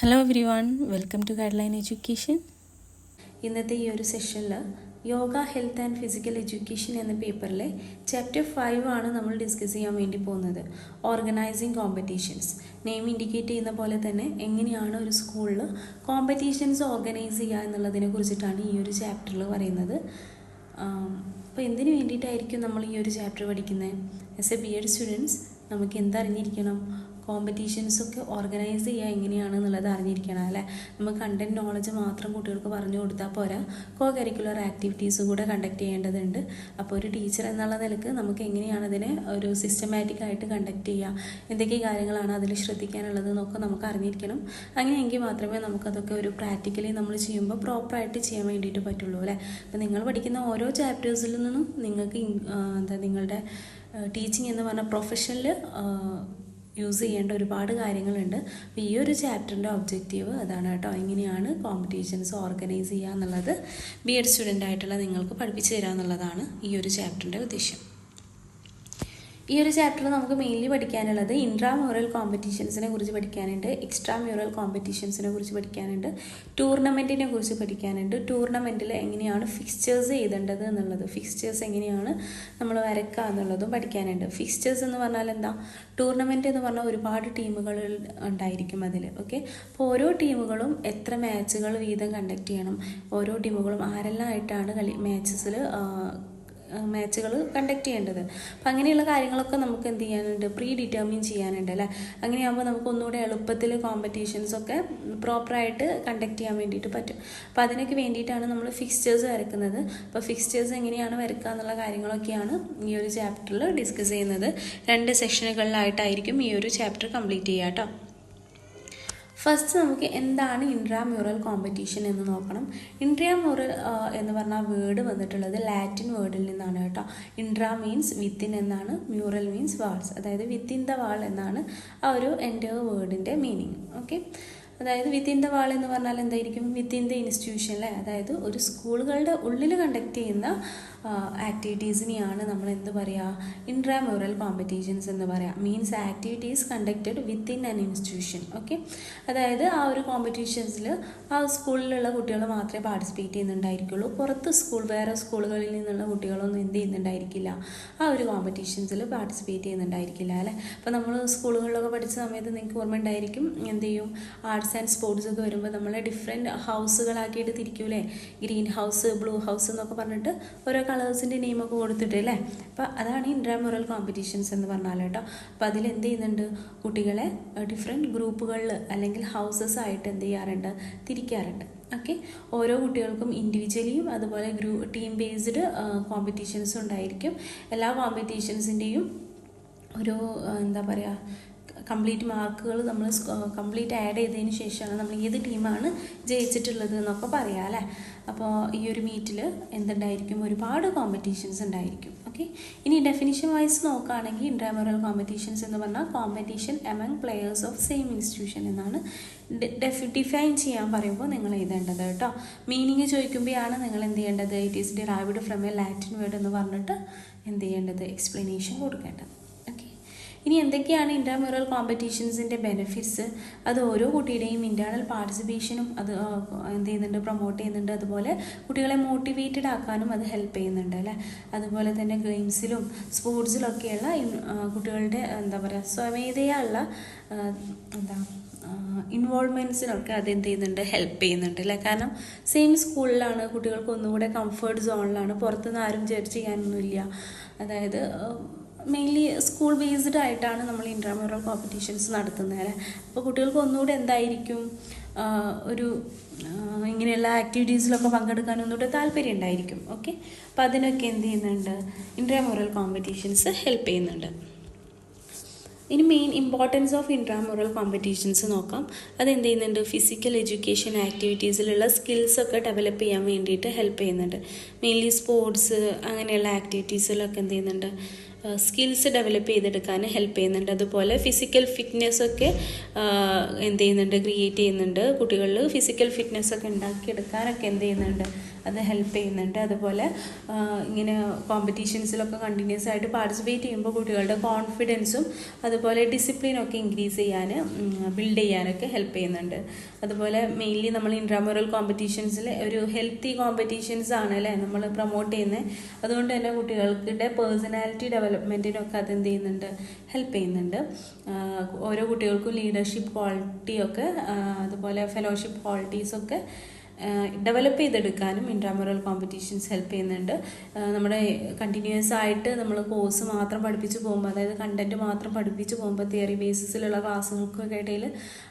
Hello everyone, welcome to guideline education. ഇന്നത്തെ ഈ ഒരു സെഷനിൽ yoga health and physical education എന്ന പേപ്പറിലെ ചാപ്റ്റർ 5 ആണ് നമ്മൾ ഡിസ്കസ് ചെയ്യാൻ വേണ്ടി പോകുന്നത്. Organising competitions. നെയിം ഇൻഡിക്കേറ്റ് ചെയ്യുന്ന പോലെ തന്നെ എങ്ങനെയാണ് ഒരു സ്കൂളിൽ കോമ്പറ്റീഷൻസ് ഓർഗനൈസ് ചെയ്യുക എന്നുള്ളതിനെ കുറിച്ചിട്ടാണ് ഈ ഒരു ചാപ്റ്ററിൽ പറയുന്നത്. അപ്പോൾ എന്തിനു വേണ്ടിയിട്ടായിരിക്കും നമ്മൾ ഈ ഒരു ചാപ്റ്റർ പഠിക്കുന്നത്? ആസ് എ ബി.എഡ് സ്റ്റുഡൻസ് നമുക്ക് എന്തറിഞ്ഞിരിക്കണം? കോമ്പറ്റീഷൻസൊക്കെ ഓർഗനൈസ് ചെയ്യുക എങ്ങനെയാണെന്നുള്ളത് അറിഞ്ഞിരിക്കണം അല്ലേ. നമ്മൾ കണ്ടൻറ് നോളജ് മാത്രം കുട്ടികൾക്ക് പറഞ്ഞു കൊടുത്താൽ പോരാ, കോ കരിക്കുലർ ആക്ടിവിറ്റീസും കൂടെ കണ്ടക്ട് ചെയ്യേണ്ടതുണ്ട്. അപ്പോൾ ഒരു ടീച്ചർ എന്നുള്ള നിലക്ക് നമുക്ക് എങ്ങനെയാണ് അതിനെ ഒരു സിസ്റ്റമാറ്റിക്കായിട്ട് കണ്ടക്ട് ചെയ്യുക, എന്തൊക്കെ കാര്യങ്ങളാണ് അതിൽ ശ്രദ്ധിക്കാനുള്ളത് എന്നൊക്കെ നമുക്ക് അറിഞ്ഞിരിക്കണം. അങ്ങനെയെങ്കിൽ മാത്രമേ നമുക്കതൊക്കെ ഒരു പ്രാക്ടിക്കലി നമ്മൾ ചെയ്യുമ്പോൾ പ്രോപ്പറായിട്ട് ചെയ്യാൻ വേണ്ടിയിട്ട് പറ്റുള്ളൂ അല്ലേ. അപ്പോൾ നിങ്ങൾ പഠിക്കുന്ന ഓരോ ചാപ്റ്റേഴ്സിൽ നിന്നും നിങ്ങൾക്ക് നിങ്ങളുടെ ടീച്ചിങ് എന്ന് പറഞ്ഞ പ്രൊഫഷനിൽ യൂസ് ചെയ്യേണ്ട ഒരുപാട് കാര്യങ്ങളുണ്ട്. അപ്പോൾ ഈ ഒരു ചാപ്റ്ററിൻ്റെ ഒബ്ജക്റ്റീവ് അതാണ് കേട്ടോ. എങ്ങനെയാണ് കോമ്പറ്റീഷൻസ് ഓർഗനൈസ് ചെയ്യുക എന്നുള്ളത് ബി.എഡ് സ്റ്റുഡൻ്റ് ആയിട്ടുള്ള നിങ്ങൾക്ക് പഠിപ്പിച്ചു തരിക എന്നുള്ളതാണ് ഈ ഒരു ചാപ്റ്ററിൻ്റെ ഉദ്ദേശം. ഈ ഒരു ചാപ്റ്ററിൽ നമുക്ക് മെയിൻലി പഠിക്കാനുള്ളത് ഇൻട്രാമ്യൂറൽ കോമ്പറ്റീഷൻസിനെ കുറിച്ച് പഠിക്കാനുണ്ട്, എക്സ്ട്രാ മ്യൂറൽ കോമ്പറ്റീഷൻസിനെ കുറിച്ച് പഠിക്കാനുണ്ട്, ടൂർണമെൻറ്റിനെ കുറിച്ച് പഠിക്കാനുണ്ട്. ടൂർണമെൻറ്റിൽ എങ്ങനെയാണ് ഫിക്സ്ചേഴ്സ് എഴുതേണ്ടത് എന്നുള്ളത്, ഫിക്സ്ചേഴ്സ് എങ്ങനെയാണ് നമ്മൾ വരക്കുക എന്നുള്ളതും പഠിക്കാനുണ്ട്. ഫിക്സ്ചേഴ്സ് എന്ന് പറഞ്ഞാൽ എന്താ? ടൂർണമെൻറ്റ് എന്ന് പറഞ്ഞാൽ ഒരുപാട് ടീമുകൾ ഉണ്ടായിരിക്കും അതിൽ. ഓക്കെ, അപ്പോൾ ഓരോ ടീമുകളും എത്ര മാച്ചുകൾ വീതം കണ്ടക്ട് ചെയ്യണം, ഓരോ ടീമുകളും ആരെല്ലാം ആയിട്ടാണ് മാച്ചുകൾ കണ്ടക്ട് ചെയ്യേണ്ടത്. അപ്പം അങ്ങനെയുള്ള കാര്യങ്ങളൊക്കെ നമുക്ക് എന്ത് ചെയ്യാനുണ്ട്? പ്രീ ഡിറ്റർമിൻ ചെയ്യാനുണ്ട് അല്ലേ. അങ്ങനെയാകുമ്പോൾ നമുക്ക് ഒന്നുകൂടെ എളുപ്പത്തിൽ കോമ്പറ്റീഷൻസൊക്കെ പ്രോപ്പറായിട്ട് കണ്ടക്ട് ചെയ്യാൻ വേണ്ടിയിട്ട് പറ്റും. അപ്പോൾ അതിനൊക്കെ വേണ്ടിയിട്ടാണ് നമ്മൾ ഫിക്സ്ചേഴ്സ് വരക്കുന്നത്. അപ്പോൾ ഫിക്സ്ചേഴ്സ് എങ്ങനെയാണ് വരക്കുക എന്നുള്ള കാര്യങ്ങളൊക്കെയാണ് ഈ ഒരു ചാപ്റ്ററിൽ ഡിസ്കസ് ചെയ്യുന്നത്. 2 സെഷനുകളിലായിട്ടായിരിക്കും ഈ ഒരു ചാപ്റ്റർ കംപ്ലീറ്റ് ചെയ്യുക കേട്ടോ. ഫസ്റ്റ് നമുക്ക് എന്താണ് ഇൻട്രാമ്യൂറൽ കോമ്പറ്റീഷൻ എന്ന് നോക്കണം. ഇൻട്രാമ്യൂറൽ എന്ന് പറഞ്ഞാൽ വേർഡ് വന്നിട്ടുള്ളത് ലാറ്റിൻ വേർഡിൽ നിന്നാണ് കേട്ടോ. ഇൻട്രാ മീൻസ് വിത്തിൻ എന്നാണ്, മ്യൂറൽ മീൻസ് വാൾസ്, അതായത് വിത്തിൻ ദ വാൾ എന്നാണ് ആ ഒരു എൻ്റെ വേർഡിൻ്റെ മീനിങ്. ഓക്കെ, അതായത് വിത്തിൻ ദ വാൾ എന്ന് പറഞ്ഞാൽ എന്തായിരിക്കും? വിത്തിൻ ദ ഇൻസ്റ്റിറ്റ്യൂഷൻ അല്ലേ. അതായത് ഒരു സ്കൂളുകളുടെ ഉള്ളിൽ കണ്ടക്ട് ചെയ്യുന്ന ആക്ടിവിറ്റീസിനെയാണ് നമ്മൾ എന്ത് പറയുക? ഇൻട്രാമ്യൂറൽ കോമ്പറ്റീഷൻസ് എന്ന് പറയാം. Means activities conducted within an institution. Okay, അതായത് ആ ഒരു കോമ്പറ്റീഷൻസിൽ ആ സ്കൂളിലുള്ള കുട്ടികൾ മാത്രമേ പാർട്ടിസിപ്പേറ്റ് ചെയ്യുന്നുണ്ടായിരിക്കുള്ളൂ. പുറത്ത് വേറെ സ്കൂളുകളിൽ നിന്നുള്ള കുട്ടികളൊന്നും എന്ത് ചെയ്യുന്നുണ്ടായിരിക്കില്ല, ആ ഒരു കോമ്പറ്റീഷൻസിൽ പാർട്ടിസിപ്പേറ്റ് ചെയ്യുന്നുണ്ടായിരിക്കില്ല അല്ലേ. അപ്പോൾ നമ്മൾ സ്കൂളുകളിലൊക്കെ പഠിച്ച സമയത്ത് നിങ്ങൾക്ക് ഓർമ്മ ഉണ്ടായിരിക്കും, എന്ത് ചെയ്യും? ആർട്സ് ആൻഡ് സ്പോർട്സ് ഒക്കെ വരുമ്പോൾ നമ്മൾ ഡിഫറെൻറ്റ് ഹൗസുകളാക്കിയിട്ട് തിരിക്കൂലേ. ഗ്രീൻ ഹൗസ്, ബ്ലൂ ഹൗസ് എന്നൊക്കെ പറഞ്ഞിട്ട് ഓരോ കളേഴ്സിൻ്റെ നെയിമൊക്കെ കൊടുത്തിട്ട് അല്ലേ. അപ്പോൾ അതാണ് ഇൻട്രാമ്യൂറൽ കോമ്പറ്റീഷൻസ് എന്ന് പറഞ്ഞാൽ കേട്ടോ. അപ്പോൾ അതിൽ എന്ത് ചെയ്യുന്നുണ്ട്? കുട്ടികളെ ഡിഫറെൻറ്റ് ഗ്രൂപ്പുകളിൽ അല്ലെങ്കിൽ ഹൗസസ് ആയിട്ട് എന്ത് ചെയ്യാറുണ്ട്? തിരിക്കാറുണ്ട്. ഓക്കെ, ഓരോ കുട്ടികൾക്കും ഇൻഡിവിജ്വലിയും അതുപോലെ ടീം ബേസ്ഡ് കോമ്പറ്റീഷൻസും ഉണ്ടായിരിക്കും. എല്ലാ കോമ്പറ്റീഷൻസിൻ്റെയും ഒരു എന്താ പറയുക, കംപ്ലീറ്റ് മാർക്കുകൾ നമ്മൾ കംപ്ലീറ്റ് ആഡ് ചെയ്തതിന് ശേഷമാണ് നമ്മൾ ഏത് ടീമാണ് ജയിച്ചിട്ടുള്ളത് എന്നൊക്കെ പറയാം അല്ലേ. അപ്പോൾ ഈ ഒരു മീറ്റിൽ എന്തുണ്ടായിരിക്കും? ഒരുപാട് കോമ്പറ്റീഷൻസ് ഉണ്ടായിരിക്കും. ഓക്കെ, ഇനി ഡെഫിനിഷൻ വൈസ് നോക്കുകയാണെങ്കിൽ ഇൻട്രാമ്യൂറൽ കോമ്പറ്റീഷൻസ് എന്ന് പറഞ്ഞാൽ competition among players of same institution എന്നാണ് ഡിഫൈൻ ചെയ്യാൻ പറയുമ്പോൾ നിങ്ങൾ എഴുതേണ്ടത് കേട്ടോ. മീനിങ് ചോദിക്കുമ്പോഴാണ് നിങ്ങൾ എന്ത് ചെയ്യേണ്ടത്? It is derived from A Latin word എന്ന് പറഞ്ഞിട്ട് എന്ത് ചെയ്യേണ്ടത്? എക്സ്പ്ലനേഷൻ കൊടുക്കേണ്ടത്. ഇനി എന്തൊക്കെയാണ് ഇൻട്രാമ്യൂറൽ കോമ്പറ്റീഷൻസിൻ്റെ ബെനിഫിറ്റ്സ്? അത് ഓരോ കുട്ടിയുടെയും ഇൻറ്റേർണൽ പാർട്ടിസിപ്പേഷനും അത് എന്ത് ചെയ്യുന്നുണ്ട്? പ്രൊമോട്ട് ചെയ്യുന്നുണ്ട്. അതുപോലെ കുട്ടികളെ മോട്ടിവേറ്റഡ് ആക്കാനും അത് ഹെൽപ്പ് ചെയ്യുന്നുണ്ട് അല്ലേ. അതുപോലെ തന്നെ ഗെയിംസിലും സ്പോർട്സിലൊക്കെയുള്ള കുട്ടികളുടെ എന്താ പറയുക, സ്വമേധയുള്ള ഇൻവോൾവ്മെൻറ്റ്സിനൊക്കെ അത് എന്ത് ചെയ്യുന്നുണ്ട്? ഹെൽപ്പ് ചെയ്യുന്നുണ്ട് അല്ലേ. കാരണം സെയിം സ്കൂളിലാണ്, കുട്ടികൾക്ക് ഒന്നുകൂടെ കംഫർട്ട് സോണിലാണ്, പുറത്തുനിന്ന് ആരും ജഡ്ജ് ചെയ്യാനൊന്നുമില്ല. അതായത് മെയിൻലി സ്കൂൾ ബേസ്ഡ് ആയിട്ടാണ് നമ്മൾ ഇൻട്രാമ്യൂറൽ കോമ്പറ്റീഷൻസ് നടത്തുന്നത് അല്ലേ. അപ്പോൾ കുട്ടികൾക്ക് ഒന്നുകൂടെ എന്തായിരിക്കും, ഒരു ഇങ്ങനെയുള്ള ആക്ടിവിറ്റീസിലൊക്കെ പങ്കെടുക്കാൻ ഒന്നുകൂടെ താല്പര്യം ഉണ്ടായിരിക്കും. ഓക്കെ, അപ്പോൾ അതിനൊക്കെ എന്ത് ചെയ്യുന്നുണ്ട്? ഇൻട്രാമ്യൂറൽ കോമ്പറ്റീഷൻസ് ഹെൽപ്പ് ചെയ്യുന്നുണ്ട്. ഇനി main importance of intramural competitions നോക്കാം. അതെന്ത് ചെയ്യുന്നുണ്ട്? ഫിസിക്കൽ എഡ്യൂക്കേഷൻ ആക്ടിവിറ്റീസിലുള്ള സ്കിൽസൊക്കെ ഡെവലപ്പ് ചെയ്യാൻ വേണ്ടിയിട്ട് ഹെൽപ്പ് ചെയ്യുന്നുണ്ട്. മെയിൻലി സ്പോർട്സ് അങ്ങനെയുള്ള ആക്ടിവിറ്റീസിലൊക്കെ എന്ത് ചെയ്യുന്നുണ്ട്? സ്കിൽസ് ഡെവലപ്പ് ചെയ്തെടുക്കാൻ ഹെൽപ്പ് ചെയ്യുന്നുണ്ട്. അതുപോലെ ഫിസിക്കൽ ഫിറ്റ്നസ്സൊക്കെ എന്ത് ചെയ്യുന്നുണ്ട്? ക്രിയേറ്റ് ചെയ്യുന്നുണ്ട്. കുട്ടികളിൽ ഫിസിക്കൽ ഫിറ്റ്നസ്സൊക്കെ ഉണ്ടാക്കിയെടുക്കാനൊക്കെ എന്ത് ചെയ്യുന്നുണ്ട്? അത് ഹെൽപ്പ് ചെയ്യുന്നുണ്ട്. അതുപോലെ ഇങ്ങനെ കോമ്പറ്റീഷൻസിലൊക്കെ കണ്ടിന്യൂസ് ആയിട്ട് പാർട്ടിസിപ്പേറ്റ് ചെയ്യുമ്പോൾ കുട്ടികളുടെ കോൺഫിഡൻസും അതുപോലെ ഡിസിപ്ലിനൊക്കെ ഇൻക്രീസ് ചെയ്യാൻ ബിൽഡ് ചെയ്യാനൊക്കെ ഹെൽപ്പ് ചെയ്യുന്നുണ്ട്. അതുപോലെ മെയിൻലി നമ്മൾ ഇൻട്രാമുറൽ കോമ്പറ്റീഷൻസിൽ ഒരു ഹെൽത്തി കോമ്പറ്റീഷൻസ് ആണ് അല്ലേ നമ്മൾ പ്രൊമോട്ട് ചെയ്യുന്നത്. അതുകൊണ്ട് തന്നെ കുട്ടികൾക്കിടെ പേഴ്സണാലിറ്റി ഡെവലപ്മെൻറ്റിനൊക്കെ അതെന്ത് ചെയ്യുന്നുണ്ട്, ഹെൽപ്പ് ചെയ്യുന്നുണ്ട്. ഓരോ കുട്ടികൾക്കും ലീഡർഷിപ്പ് ക്വാളിറ്റിയൊക്കെ അതുപോലെ fellowship ക്വാളിറ്റീസൊക്കെ develop ചെയ്തെടുക്കാനും intramural competitions help ചെയ്യുന്നുണ്ട്. നമ്മുടെ കണ്ടിന്യൂസ് ആയിട്ട് നമ്മൾ കോഴ്സ് മാത്രം പഠിപ്പിച്ച് പോകുമ്പോൾ, അതായത് കണ്ടൻറ്റ് മാത്രം പഠിപ്പിച്ച് പോകുമ്പോൾ തിയറി ബേസിസിലുള്ള ക്ലാസ്സുകൾക്കൊക്കെ ഇടയിൽ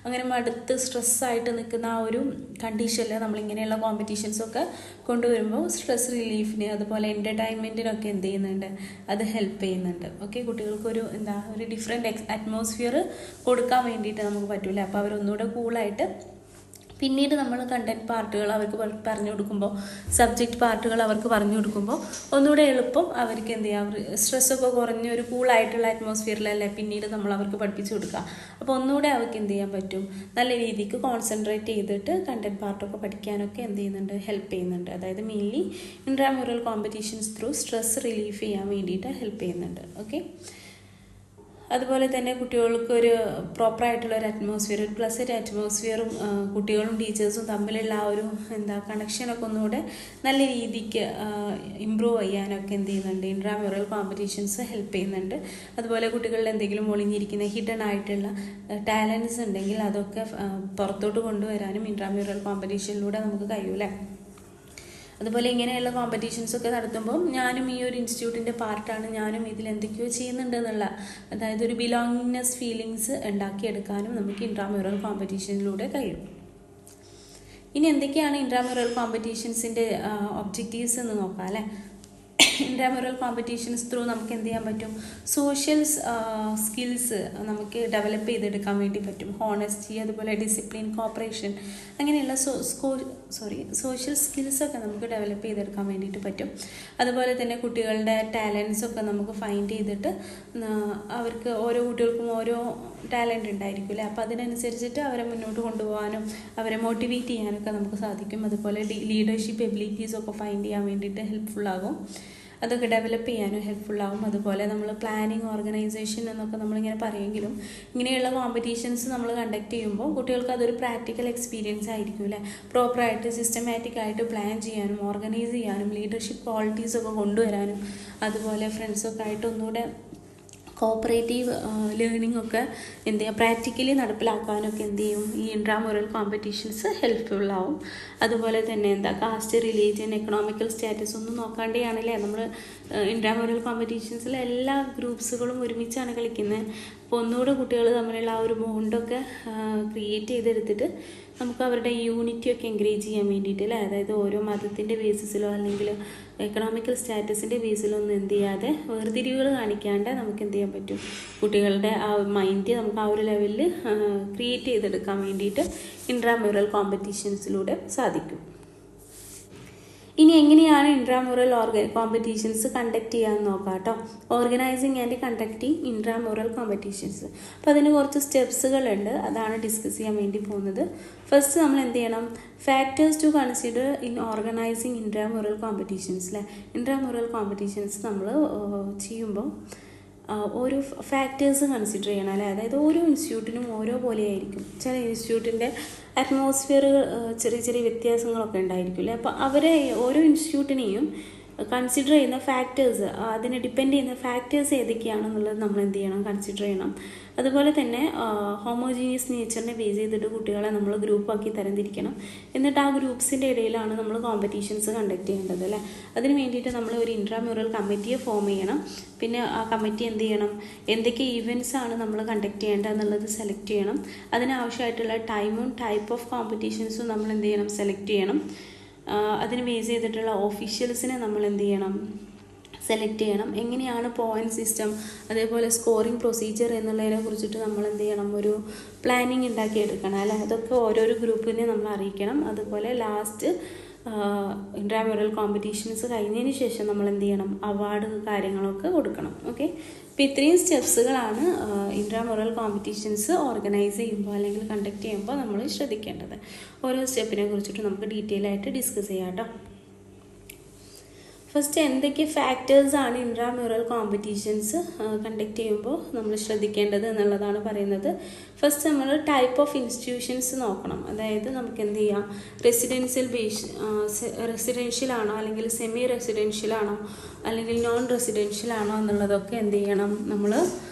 അങ്ങനെ മടുത്ത് സ്ട്രെസ്സായിട്ട് നിൽക്കുന്ന ആ ഒരു കണ്ടീഷനിൽ നമ്മളിങ്ങനെയുള്ള കോമ്പറ്റീഷൻസൊക്കെ കൊണ്ടുവരുമ്പോൾ സ്ട്രെസ് റിലീഫിന് അതുപോലെ എൻ്റർടൈൻമെൻറ്റിനൊക്കെ എന്ത് ചെയ്യുന്നുണ്ട്, അത് ഹെൽപ്പ് ചെയ്യുന്നുണ്ട്. ഓക്കെ, കുട്ടികൾക്കൊരു ഒരു ഡിഫറെൻറ്റ് അറ്റ്മോസ്ഫിയർ കൊടുക്കാൻ വേണ്ടിയിട്ട് നമുക്ക് പറ്റില്ല. അപ്പോൾ അവരൊന്നുകൂടെ കൂളായിട്ട് പിന്നീട് നമ്മൾ കണ്ടൻറ് പാർട്ടുകൾ അവർക്ക് പറഞ്ഞു കൊടുക്കുമ്പോൾ, സബ്ജക്റ്റ് പാർട്ടുകൾ അവർക്ക് പറഞ്ഞു കൊടുക്കുമ്പോൾ ഒന്നുകൂടെ എളുപ്പം അവർക്ക് എന്ത് ചെയ്യാം, സ്ട്രെസ്സൊക്കെ കുറഞ്ഞ ഒരു കൂളായിട്ടുള്ള അറ്റ്മോസ്ഫിയറിലല്ലേ പിന്നീട് നമ്മൾ അവർക്ക് പഠിപ്പിച്ചു കൊടുക്കുക. അപ്പോൾ ഒന്നുകൂടെ അവർക്ക് എന്ത് ചെയ്യാൻ പറ്റും, നല്ല രീതിക്ക് കോൺസെൻട്രേറ്റ് ചെയ്തിട്ട് കണ്ടൻറ് പാർട്ടൊക്കെ പഠിക്കാനൊക്കെ എന്ത് ചെയ്യുന്നുണ്ട്, ഹെൽപ്പ് ചെയ്യുന്നുണ്ട്. അതായത് mainly intramural competitions through stress relief ചെയ്യാൻ വേണ്ടിയിട്ട് ഹെൽപ്പ് ചെയ്യുന്നുണ്ട്. ഓക്കെ, അതുപോലെ തന്നെ കുട്ടികൾക്ക് ഒരു പ്രോപ്പറായിട്ടുള്ളൊരു അറ്റ്മോസ്ഫിയർ, ഒരു പ്ലസൻറ്റ് അറ്റ്മോസ്ഫിയറും കുട്ടികളും ടീച്ചേഴ്സും തമ്മിലുള്ള ആ ഒരു കണക്ഷനൊക്കെ ഒന്നുകൂടെ നല്ല രീതിക്ക് ഇമ്പ്രൂവ് ചെയ്യാനൊക്കെ എന്ത് ചെയ്യുന്നുണ്ട്, ഇൻട്രാമുറൽ കോമ്പറ്റീഷൻസ് ഹെൽപ്പ് ചെയ്യുന്നുണ്ട്. അതുപോലെ കുട്ടികളിൽ എന്തെങ്കിലും ഒളിഞ്ഞിരിക്കുന്ന ഹിഡൻ ആയിട്ടുള്ള ടാലൻസ് ഉണ്ടെങ്കിൽ അതൊക്കെ പുറത്തോട്ട് കൊണ്ടുവരാനും ഇൻട്രാമുറൽ കോമ്പറ്റീഷനിലൂടെ നമുക്ക് കഴിയൂലേ. അതുപോലെ ഇങ്ങനെയുള്ള കോമ്പറ്റീഷൻസൊക്കെ നടത്തുമ്പോൾ ഞാനും ഈ ഒരു ഇൻസ്റ്റിറ്റ്യൂട്ടിൻ്റെ പാർട്ടാണ്, ഞാനും ഇതിൽ എന്തൊക്കെയോ ചെയ്യുന്നുണ്ട് എന്നുള്ള, അതായത് ഒരു ബിലോങ്ങിങ്നെസ് ഫീലിങ്സ് ഉണ്ടാക്കിയെടുക്കാനും നമുക്ക് ഇൻട്രാമുറൽ കോമ്പറ്റീഷനിലൂടെ കഴിയും. ഇനി എന്തൊക്കെയാണ് ഇൻട്രാമുറൽ കോമ്പറ്റീഷൻസിൻ്റെ ഒബ്ജക്റ്റീവ്സ് എന്ന് നോക്കാം അല്ലേ. ഇൻട്രാമുറൽ കോമ്പറ്റീഷൻസ് ത്രൂ നമുക്ക് എന്ത് ചെയ്യാൻ പറ്റും, സോഷ്യൽ സ്കിൽസ് നമുക്ക് ഡെവലപ്പ് ചെയ്തെടുക്കാൻ വേണ്ടി പറ്റും. ഹോണസ്റ്റി, അതുപോലെ ഡിസിപ്ലിൻ, കോപ്പറേഷൻ, അങ്ങനെയുള്ള സോഷ്യൽ സ്കിൽസൊക്കെ നമുക്ക് ഡെവലപ്പ് ചെയ്തെടുക്കാൻ വേണ്ടിയിട്ട് പറ്റും. അതുപോലെ തന്നെ കുട്ടികളുടെ ടാലൻസൊക്കെ നമുക്ക് ഫൈൻഡ് ചെയ്തിട്ട് അവർക്ക് ഓരോ കുട്ടികൾക്കും ഓരോ ടാലൻ്റ് ഉണ്ടായിരിക്കും അല്ലേ. അപ്പോൾ അതിനനുസരിച്ചിട്ട് അവരെ മുന്നോട്ട് കൊണ്ടുപോകാനും അവരെ മോട്ടിവേറ്റ് ചെയ്യാനൊക്കെ നമുക്ക് സാധിക്കും. അതുപോലെ ലീഡർഷിപ്പ് എബിലിറ്റീസൊക്കെ ഫൈൻഡ് ചെയ്യാൻ വേണ്ടിയിട്ട് ഹെൽപ്ഫുള്ളാകും, അതൊക്കെ ഡെവലപ്പ് ചെയ്യാനും ഹെൽപ്ഫുള്ളാകും. അതുപോലെ നമ്മൾ പ്ലാനിങ്, ഓർഗനൈസേഷൻ എന്നൊക്കെ നമ്മളിങ്ങനെ പറയുമെങ്കിലും ഇങ്ങനെയുള്ള കോമ്പറ്റീഷൻസ് നമ്മൾ കണ്ടക്ട് ചെയ്യുമ്പോൾ കുട്ടികൾക്ക് അതൊരു പ്രാക്ടിക്കൽ എക്സ്പീരിയൻസ് ആയിരിക്കും അല്ലേ. പ്രോപ്പറായിട്ട് സിസ്റ്റമാറ്റിക് ആയിട്ട് പ്ലാൻ ചെയ്യാനും ഓർഗനൈസ് ചെയ്യാനും ലീഡർഷിപ്പ് ക്വാളിറ്റീസൊക്കെ കൊണ്ടുവരാനും അതുപോലെ ഫ്രണ്ട്സൊക്കെ ആയിട്ട് ഒന്നുകൂടെ കോപ്പറേറ്റീവ് ലേണിംഗ് ഒക്കെ എന്ത് ചെയ്യുക, പ്രാക്ടിക്കലി നടപ്പിലാക്കാനൊക്കെ എന്ത് ചെയ്യും, ഈ ഇൻട്രാമുറൽ കോമ്പറ്റീഷൻസ് ഹെൽപ്ഫുള്ളാവും. അതുപോലെ തന്നെ കാസ്റ്റ്, റിലീജിയൻ, എക്കണോമിക്കൽ സ്റ്റാറ്റസ് ഒന്നും നോക്കാണ്ടെയാണല്ലേ നമ്മൾ ഇൻട്രാമുറൽ കോമ്പറ്റീഷൻസിൽ എല്ലാ ഗ്രൂപ്പ്സുകളും ഒരുമിച്ചാണ് കളിക്കുന്നത്. അപ്പോൾ ഒന്നുകൂടെ കുട്ടികൾ തമ്മിലുള്ള ആ ഒരു ബോണ്ടൊക്കെ ക്രിയേറ്റ് ചെയ്തെടുത്തിട്ട് നമുക്ക് അവരുടെ യൂണിറ്റിയൊക്കെ എൻകറേജ് ചെയ്യാൻ വേണ്ടിയിട്ട് അല്ലേ. അതായത് ഓരോ മതത്തിൻ്റെ ബേസിസിലോ അല്ലെങ്കിൽ എക്കണോമിക്കൽ സ്റ്റാറ്റസിൻ്റെ ബേസിലോ ഒന്നും എന്ത് ചെയ്യാതെ വേർതിരിവുകൾ കാണിക്കാണ്ട് നമുക്ക് എന്ത് ചെയ്യാൻ പറ്റും, കുട്ടികളുടെ ആ മൈൻഡ് നമുക്ക് ആ ഒരു ലെവലിൽ ക്രിയേറ്റ് ചെയ്തെടുക്കാൻ വേണ്ടിയിട്ട് ഇൻട്രാമുറൽ കോമ്പറ്റീഷൻസിലൂടെ സാധിക്കും. ഇനി എങ്ങനെയാണ് ഇൻട്രാമുറൽ കോമ്പറ്റീഷൻസ് കണ്ടക്ട് ചെയ്യാമെന്ന് നോക്കാം കേട്ടോ. Organising and conducting intramural competitions. അപ്പോൾ അതിന് കുറച്ച് സ്റ്റെപ്സുകളുണ്ട്, അതാണ് ഡിസ്കസ് ചെയ്യാൻ വേണ്ടി പോകുന്നത്. ഫസ്റ്റ് നമ്മൾ എന്ത് ചെയ്യണം, factors to consider in organising intramural competitions അല്ലേ. ഇൻട്രാമുറൽ കോമ്പറ്റീഷൻസ് നമ്മൾ ചെയ്യുമ്പോൾ ഓരോ ഫാക്ടേഴ്സ് കൺസിഡർ ചെയ്യണം അല്ലേ. അതായത് ഓരോ ഇൻസ്റ്റിറ്റ്യൂട്ടിനും ഓരോ പോലെ ആയിരിക്കും. ചില ഇൻസ്റ്റിറ്റ്യൂട്ടിൻ്റെ അറ്റ്മോസ്ഫിയർ ചെറിയ ചെറിയ വ്യത്യാസങ്ങളൊക്കെ ഉണ്ടായിരിക്കും അല്ലേ. അപ്പോൾ അവരെ ഓരോ ഇൻസ്റ്റിറ്റ്യൂട്ടിനെയും കൺസിഡർ ചെയ്യുന്ന ഫാക്ടേഴ്സ്, അതിനെ ഡിപ്പെൻഡ് ചെയ്യുന്ന ഫാക്ടേഴ്സ് ഏതൊക്കെയാണെന്നുള്ളത് നമ്മൾ എന്ത് ചെയ്യണം, കൺസിഡർ ചെയ്യണം. അതുപോലെ തന്നെ ഹോമോജീനിയസ് നേച്ചറിനെ ബേസ് ചെയ്തിട്ട് കുട്ടികളെ നമ്മൾ ഗ്രൂപ്പാക്കി തരംതിരിക്കണം. എന്നിട്ട് ആ ഗ്രൂപ്പ്സിൻ്റെ ഇടയിലാണ് നമ്മൾ കോമ്പറ്റീഷൻസ് കണ്ടക്ട് ചെയ്യേണ്ടത് അല്ലേ. അതിന് വേണ്ടിയിട്ട് നമ്മൾ ഒരു ഇൻട്രാമുറൽ കമ്മിറ്റിയെ ഫോം ചെയ്യണം. പിന്നെ ആ കമ്മിറ്റി എന്ത് ചെയ്യണം, എന്തൊക്കെ ഈവൻറ്റ്സാണ് നമ്മൾ കണ്ടക്ട് ചെയ്യേണ്ടത് എന്നുള്ളത് സെലക്ട് ചെയ്യണം. അതിനാവശ്യമായിട്ടുള്ള ടൈമും ടൈപ്പ് ഓഫ് കോമ്പറ്റീഷൻസും നമ്മൾ എന്ത് ചെയ്യണം, സെലക്ട് ചെയ്യണം. അതിന് ബേസ് ചെയ്തിട്ടുള്ള ഓഫീഷ്യൽസിനെ നമ്മൾ എന്ത് ചെയ്യണം, സെലക്ട് ചെയ്യണം. എങ്ങനെയാണ് പോയിൻറ്റ് സിസ്റ്റം, അതേപോലെ സ്കോറിംഗ് പ്രൊസീജിയർ എന്നുള്ളതിനെ കുറിച്ചിട്ട് നമ്മൾ എന്ത് ചെയ്യണം, ഒരു പ്ലാനിങ് ഉണ്ടാക്കിയെടുക്കണം അല്ലേ. അതൊക്കെ ഓരോരോ ഗ്രൂപ്പിനെ നമ്മൾ അറിയിക്കണം. അതുപോലെ ലാസ്റ്റ് ഇൻട്രാമുറൽ കോമ്പറ്റീഷൻസ് കഴിഞ്ഞതിന് ശേഷം നമ്മൾ എന്ത് ചെയ്യണം, അവാർഡ് കാര്യങ്ങളൊക്കെ കൊടുക്കണം. ഓക്കെ, അപ്പോൾ ഇത്രയും സ്റ്റെപ്സുകളാണ് ഇൻട്രാമുറൽ കോമ്പറ്റീഷൻസ് ഓർഗനൈസ് ചെയ്യുമ്പോൾ അല്ലെങ്കിൽ കണ്ടക്ട് ചെയ്യുമ്പോൾ നമ്മൾ ശ്രദ്ധിക്കേണ്ടത്. ഓരോ സ്റ്റെപ്പിനെ കുറിച്ചിട്ട് നമുക്ക് ഡീറ്റെയിൽ ആയിട്ട് ഡിസ്കസ് ചെയ്യാം കേട്ടോ. ഫസ്റ്റ് എന്തൊക്കെ ഫാക്ടേഴ്സാണ് ഇൻട്രാമ്യൂറൽ കോമ്പറ്റീഷൻസ് കണ്ടക്ട് ചെയ്യുമ്പോൾ നമ്മൾ ശ്രദ്ധിക്കേണ്ടത് എന്നുള്ളതാണ് പറയുന്നത്. ഫസ്റ്റ് നമ്മൾ ടൈപ്പ് ഓഫ് ഇൻസ്റ്റിറ്റ്യൂഷൻസ് നോക്കണം. അതായത് നമുക്ക് എന്ത് ചെയ്യാം, റെസിഡൻഷ്യൽ ആണോ അല്ലെങ്കിൽ സെമി റെസിഡൻഷ്യൽ ആണോ അല്ലെങ്കിൽ നോൺ റെസിഡൻഷ്യൽ ആണോ എന്നുള്ളതൊക്കെ എന്ത് ചെയ്യണം, നമ്മൾ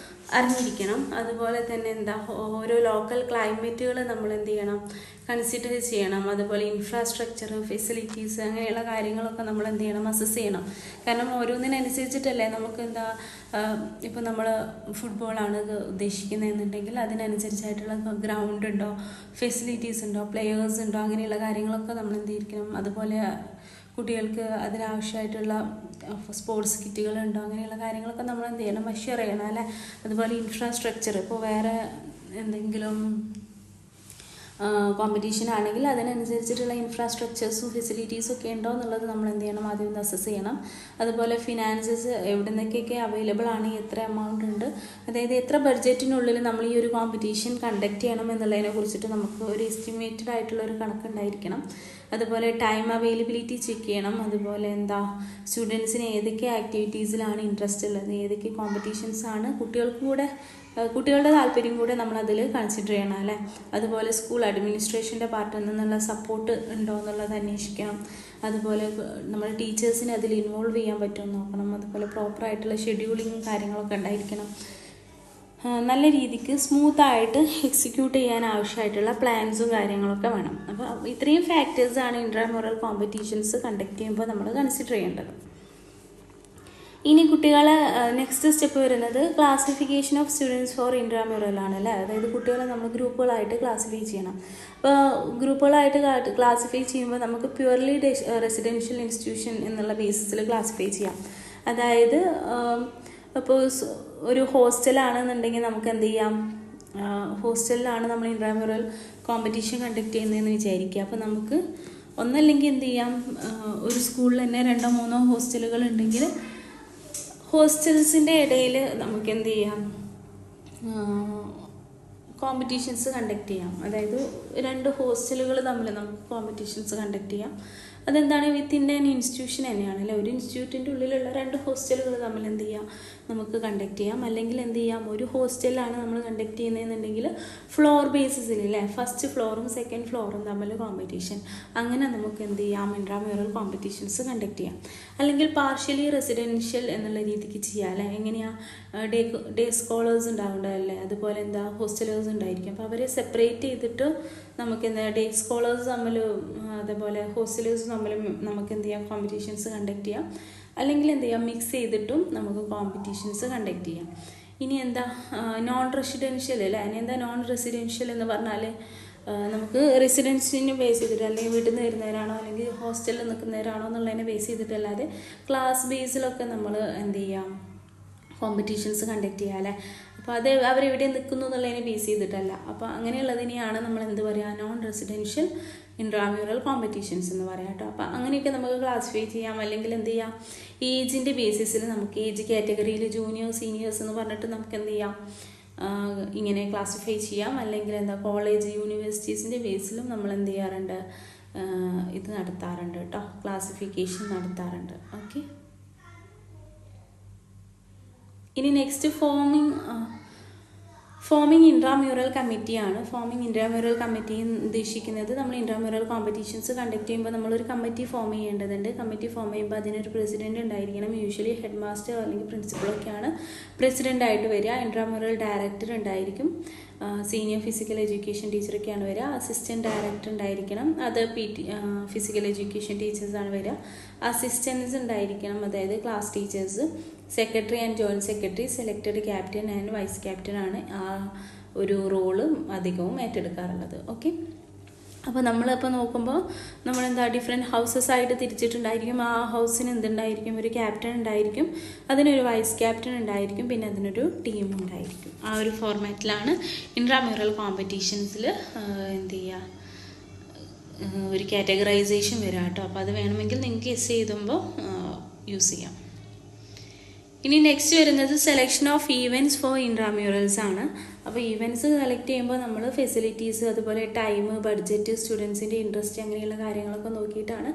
അറിഞ്ഞിരിക്കണം. അതുപോലെ തന്നെ ഓരോ ലോക്കൽ ക്ലൈമറ്റുകൾ നമ്മൾ എന്ത് ചെയ്യണം, കൺസിഡർ ചെയ്യണം. അതുപോലെ ഇൻഫ്രാസ്ട്രക്ചർ, ഫെസിലിറ്റീസ്, അങ്ങനെയുള്ള കാര്യങ്ങളൊക്കെ നമ്മൾ എന്ത് ചെയ്യണം, അസസ് ചെയ്യണം. കാരണം ഓരോന്നിനനുസരിച്ചിട്ടല്ലേ നമുക്ക് ഇപ്പോൾ നമ്മൾ ഫുട്ബോളാണ് ഉദ്ദേശിക്കുന്നതെന്നുണ്ടെങ്കിൽ അതിനനുസരിച്ചായിട്ടുള്ള ഗ്രൗണ്ട് ഉണ്ടോ, ഫെസിലിറ്റീസ് ഉണ്ടോ, പ്ലെയേഴ്സ് ഉണ്ടോ, അങ്ങനെയുള്ള കാര്യങ്ങളൊക്കെ നമ്മൾ എന്ത് ചെയ്തിരിക്കണം. അതുപോലെ കുട്ടികൾക്ക് അതിനാവശ്യമായിട്ടുള്ള സ്പോർട്സ് കിറ്റുകളുണ്ടോ, അങ്ങനെയുള്ള കാര്യങ്ങളൊക്കെ നമ്മൾ എന്ത് ചെയ്യണം, മെഷർ ചെയ്യണം അല്ലേ. അതുപോലെ ഇൻഫ്രാസ്ട്രക്ചർ, ഇപ്പോൾ വേറെ എന്തെങ്കിലും കോമ്പറ്റീഷൻ ആണെങ്കിൽ അതിനനുസരിച്ചിട്ടുള്ള ഇൻഫ്രാസ്ട്രക്ചേഴ്സും ഫെസിലിറ്റീസും ഒക്കെ ഉണ്ടോ എന്നുള്ളത് നമ്മൾ എന്ത് ചെയ്യണം, ആദ്യം ഒന്ന് അസസ് ചെയ്യണം. അതുപോലെ ഫിനാൻസസ് എവിടെ നിന്നൊക്കെ അവൈലബിൾ ആണ്, എത്ര എമൗണ്ട് ഉണ്ട്, അതായത് എത്ര ബഡ്ജറ്റിനുള്ളിൽ നമ്മൾ ഈ ഒരു കോമ്പറ്റീഷൻ കണ്ടക്ട് ചെയ്യണം എന്നുള്ളതിനെ കുറിച്ചിട്ട് നമുക്ക് ഒരു എസ്റ്റിമേറ്റഡ് ആയിട്ടുള്ള ഒരു കണക്കുണ്ടായിരിക്കണം. അതുപോലെ ടൈം അവൈലബിലിറ്റി ചെക്ക് ചെയ്യണം. അതുപോലെ സ്റ്റുഡൻസിന് ഏതൊക്കെ ആക്ടിവിറ്റീസിലാണ് ഇൻട്രസ്റ്റ് ഉള്ളത്, ഏതൊക്കെ കോമ്പറ്റീഷൻസ് ആണ് കുട്ടികളുടെ താല്പര്യം കൂടെ നമ്മളതിൽ കൺസിഡർ ചെയ്യണം അല്ലേ. അതുപോലെ സ്കൂൾ അഡ്മിനിസ്ട്രേഷൻ്റെ പാർട്ടിൽ നിന്നുള്ള സപ്പോർട്ട് ഉണ്ടോ എന്നുള്ളത് അന്വേഷിക്കണം. അതുപോലെ നമ്മുടെ ടീച്ചേഴ്സിനെ അതിൽ ഇൻവോൾവ് ചെയ്യാൻ പറ്റുമെന്ന് നോക്കണം. അതുപോലെ പ്രോപ്പറായിട്ടുള്ള ഷെഡ്യൂളിങ്ങും കാര്യങ്ങളൊക്കെ ഉണ്ടായിരിക്കണം. നല്ല രീതിക്ക് സ്മൂത്തായിട്ട് എക്സിക്യൂട്ട് ചെയ്യാൻ ആവശ്യമായിട്ടുള്ള പ്ലാൻസും കാര്യങ്ങളൊക്കെ വേണം. അപ്പോൾ ഇത്രയും ഫാക്ടേഴ്സാണ് ഇൻട്രാമ്യൂറൽ കോമ്പറ്റീഷൻസ് കണ്ടക്ട് ചെയ്യുമ്പോൾ നമ്മൾ കൺസിഡർ ചെയ്യേണ്ടത്. ഇനി കുട്ടികളെ നെക്സ്റ്റ് സ്റ്റെപ്പ് വരുന്നത് classification of students four intramural ആണല്ലേ. അതായത് കുട്ടികളെ നമ്മൾ ഗ്രൂപ്പുകളായിട്ട് ക്ലാസിഫൈ ചെയ്യണം. അപ്പോൾ ഗ്രൂപ്പുകളായിട്ട് ക്ലാസിഫൈ ചെയ്യുമ്പോൾ നമുക്ക് പ്യുവർലി റെസിഡൻഷ്യൽ ഇൻസ്റ്റിറ്റ്യൂഷൻ എന്നുള്ള ബേസിസിൽ ക്ലാസിഫൈ ചെയ്യാം. അതായത് അപ്പോൾ ഒരു ഹോസ്റ്റലാണെന്നുണ്ടെങ്കിൽ നമുക്ക് എന്ത് ചെയ്യാം, ഹോസ്റ്റലിലാണ് നമ്മൾ ഇൻട്രാമ്യൂറൽ കോമ്പറ്റീഷൻ കണ്ടക്ട് ചെയ്യുന്നതെന്ന് വിചാരിക്കുക. അപ്പോൾ നമുക്ക് ഒന്നല്ലെങ്കിൽ എന്ത് ചെയ്യാം, ഒരു സ്കൂളിൽ തന്നെ 2-3 ഹോസ്റ്റലുകൾ ഉണ്ടെങ്കിൽ ഹോസ്റ്റൽസിൻ്റെ ഇടയിൽ നമുക്ക് എന്ത് ചെയ്യാം, കോമ്പറ്റീഷൻസ് കണ്ടക്ട് ചെയ്യാം. അതായത് 2 ഹോസ്റ്റലുകൾ തമ്മിൽ നമുക്ക് കോമ്പറ്റീഷൻസ് കണ്ടക്ട് ചെയ്യാം. അതെന്താണ്, വിത്തിൻ ആൻ ഇൻസ്റ്റിറ്റ്യൂഷൻ തന്നെയാണ് അല്ലേ. ഒരു ഇൻസ്റ്റിറ്റ്യൂട്ടിൻ്റെ ഉള്ളിലുള്ള 2 ഹോസ്റ്റലുകൾ തമ്മിൽ എന്ത് ചെയ്യാം, നമുക്ക് കണ്ടക്ട് ചെയ്യാം. അല്ലെങ്കിൽ എന്ത് ചെയ്യാം, ഒരു ഹോസ്റ്റലിലാണ് നമ്മൾ കണ്ടക്ട് ചെയ്യുന്നതെന്നുണ്ടെങ്കിൽ ഫ്ലോർ ബേസിസിൽ അല്ലേ, ഫസ്റ്റ് ഫ്ലോറും സെക്കൻഡ് ഫ്ലോറും തമ്മിൽ കോമ്പറ്റീഷൻ, അങ്ങനെ നമുക്ക് എന്ത് ചെയ്യാം, ഇൻട്രാമ്യൂറൽ കോമ്പറ്റീഷൻസ് കണ്ടക്ട് ചെയ്യാം. അല്ലെങ്കിൽ പാർഷ്യലി റെസിഡൻഷ്യൽ എന്നുള്ള രീതിക്ക് ചെയ്യാം അല്ലേ. എങ്ങനെയാണ്, ഡേ സ്കോളേഴ്സ് ഉണ്ടാവേണ്ടതല്ലേ, അതുപോലെ ഹോസ്റ്റലേഴ്സ് ഉണ്ടായിരിക്കും. അപ്പോൾ അവരെ സെപ്പറേറ്റ് ചെയ്തിട്ട് നമുക്ക് ഡേ സ്കോളേഴ്സ് തമ്മിൽ അതുപോലെ ഹോസ്റ്റലേഴ്സ് തമ്മിൽ നമുക്ക് എന്ത് ചെയ്യാം, കോമ്പറ്റീഷൻസ് കണ്ടക്ട് ചെയ്യാം. അല്ലെങ്കിൽ എന്ത് ചെയ്യാം, മിക്സ് ചെയ്തിട്ടും നമുക്ക് കോമ്പറ്റീഷൻസ് കണ്ടക്ട് ചെയ്യാം. ഇനി നോൺ റെസിഡൻഷ്യൽ അല്ലേ. അതിനെന്താ നോൺ റെസിഡൻഷ്യൽ എന്ന് പറഞ്ഞാൽ നമുക്ക് റെസിഡൻസിനെ ബേസ് ചെയ്തിട്ട് അല്ലെങ്കിൽ വീട്ടിൽ നിന്ന് വരുന്നവരാണോ അല്ലെങ്കിൽ ഹോസ്റ്റലിൽ നിൽക്കുന്നവരാണോ എന്നുള്ളതിനെ ബേസ് ചെയ്തിട്ടല്ലാതെ ക്ലാസ് ബേസിലൊക്കെ നമ്മൾ എന്ത് ചെയ്യാം, കോമ്പറ്റീഷൻസ് കണ്ടക്ട് ചെയ്യുക അല്ലേ. അപ്പോൾ അത് അവരെവിടെ നിൽക്കുന്നു എന്നുള്ളതിനെ ബേസ് ചെയ്തിട്ടല്ല. അപ്പോൾ അങ്ങനെയുള്ളതിനെയാണ് നമ്മൾ എന്ത് പറയുക, നോൺ റെസിഡൻഷ്യൽ ഇൻട്രാമ്യൂറൽ കോമ്പറ്റീഷൻസ് എന്ന് പറയാം കേട്ടോ. അപ്പോൾ അങ്ങനെയൊക്കെ നമുക്ക് ക്ലാസിഫൈ ചെയ്യാം. അല്ലെങ്കിൽ എന്ത് ചെയ്യാം, ഏജിൻ്റെ ബേസിസിൽ നമുക്ക് ഏജ് കാറ്റഗറിയിൽ ജൂനിയേഴ്സ് സീനിയേഴ്സ് എന്ന് പറഞ്ഞിട്ട് നമുക്ക് എന്ത് ചെയ്യാം, ഇങ്ങനെ ക്ലാസിഫൈ ചെയ്യാം. അല്ലെങ്കിൽ കോളേജ് യൂണിവേഴ്സിറ്റീസിൻ്റെ ബേസിലും നമ്മൾ എന്ത് ചെയ്യാറുണ്ട്, ഇത് നടത്താറുണ്ട് കേട്ടോ, ക്ലാസിഫിക്കേഷൻ നടത്താറുണ്ട്. ഓക്കെ. ഇനി നെക്സ്റ്റ് ഫോമിംഗ് ഇൻട്രാമ്യൂറൽ കമ്മിറ്റിയാണ്. ഫോമിംഗ് ഇൻട്രാമ്യൂറൽ കമ്മിറ്റി ഉദ്ദേശിക്കുന്നത് നമ്മൾ ഇൻട്രാമ്യൂറൽ കോമ്പറ്റീഷൻസ് കണ്ടക്ട് ചെയ്യുമ്പോൾ നമ്മളൊരു കമ്മിറ്റി ഫോം ചെയ്യേണ്ടതുണ്ട്. കമ്മിറ്റി ഫോം ചെയ്യുമ്പോൾ അതിനൊരു പ്രസിഡന്റ് ഉണ്ടായിരിക്കണം. യൂഷ്വലി ഹെഡ് മാസ്റ്റർ അല്ലെങ്കിൽ പ്രിൻസിപ്പളൊക്കെയാണ് പ്രസിഡൻ്റായിട്ട് വരിക. ഇൻട്രാമ്യൂറൽ ഡയറക്ടർ ഉണ്ടായിരിക്കും. സീനിയർ ഫിസിക്കൽ എഡ്യൂക്കേഷൻ ടീച്ചറൊക്കെയാണ് വരിക. അസിസ്റ്റൻറ്റ് ഡയറക്ടർ ഉണ്ടായിരിക്കണം. അത് ഫിസിക്കൽ എഡ്യൂക്കേഷൻ ടീച്ചേഴ്സാണ് വരിക. അസിസ്റ്റൻസ് ഉണ്ടായിരിക്കണം, അതായത് class teachers. Secretary and joint secretary, selected captain and vice ക്യാപ്റ്റനാണ് ആ ഒരു റോള് അധികവും ഏറ്റെടുക്കാറുള്ളത്. ഓക്കെ. അപ്പോൾ നമ്മളിപ്പോൾ നോക്കുമ്പോൾ ഡിഫറെൻറ്റ് ഹൗസസ് ആയിട്ട് തിരിച്ചിട്ടുണ്ടായിരിക്കും. ആ ഹൗസിന് എന്തുണ്ടായിരിക്കും, ഒരു ക്യാപ്റ്റൻ ഉണ്ടായിരിക്കും, അതിനൊരു വൈസ് ക്യാപ്റ്റൻ ഉണ്ടായിരിക്കും, പിന്നെ അതിനൊരു ടീം ഉണ്ടായിരിക്കും. ആ ഒരു ഫോർമാറ്റിലാണ് ഇൻട്രാമ്യൂറൽ കോമ്പറ്റീഷൻസിൽ എന്ത് ചെയ്യുക, ഒരു കാറ്റഗറൈസേഷൻ വരാം കേട്ടോ. അപ്പോൾ അത് വേണമെങ്കിൽ നിങ്ങൾക്ക് എസ് എഴുതുമ്പോൾ യൂസ് ചെയ്യാം. ഇനി നെക്സ്റ്റ് വരുന്നത് സെലക്ഷൻ ഓഫ് ഈവൻറ്റ്സ് ഫോർ ഇൻട്രാമ്യൂറൽസ് ആണ്. അപ്പോൾ ഈവൻറ്റ്സ് കളക്ട് ചെയ്യുമ്പോൾ നമ്മൾ ഫെസിലിറ്റീസ്, അതുപോലെ ടൈം, ബഡ്ജറ്റ്, സ്റ്റുഡൻസിൻ്റെ ഇൻട്രസ്റ്റ് അങ്ങനെയുള്ള കാര്യങ്ങളൊക്കെ നോക്കിയിട്ടാണ്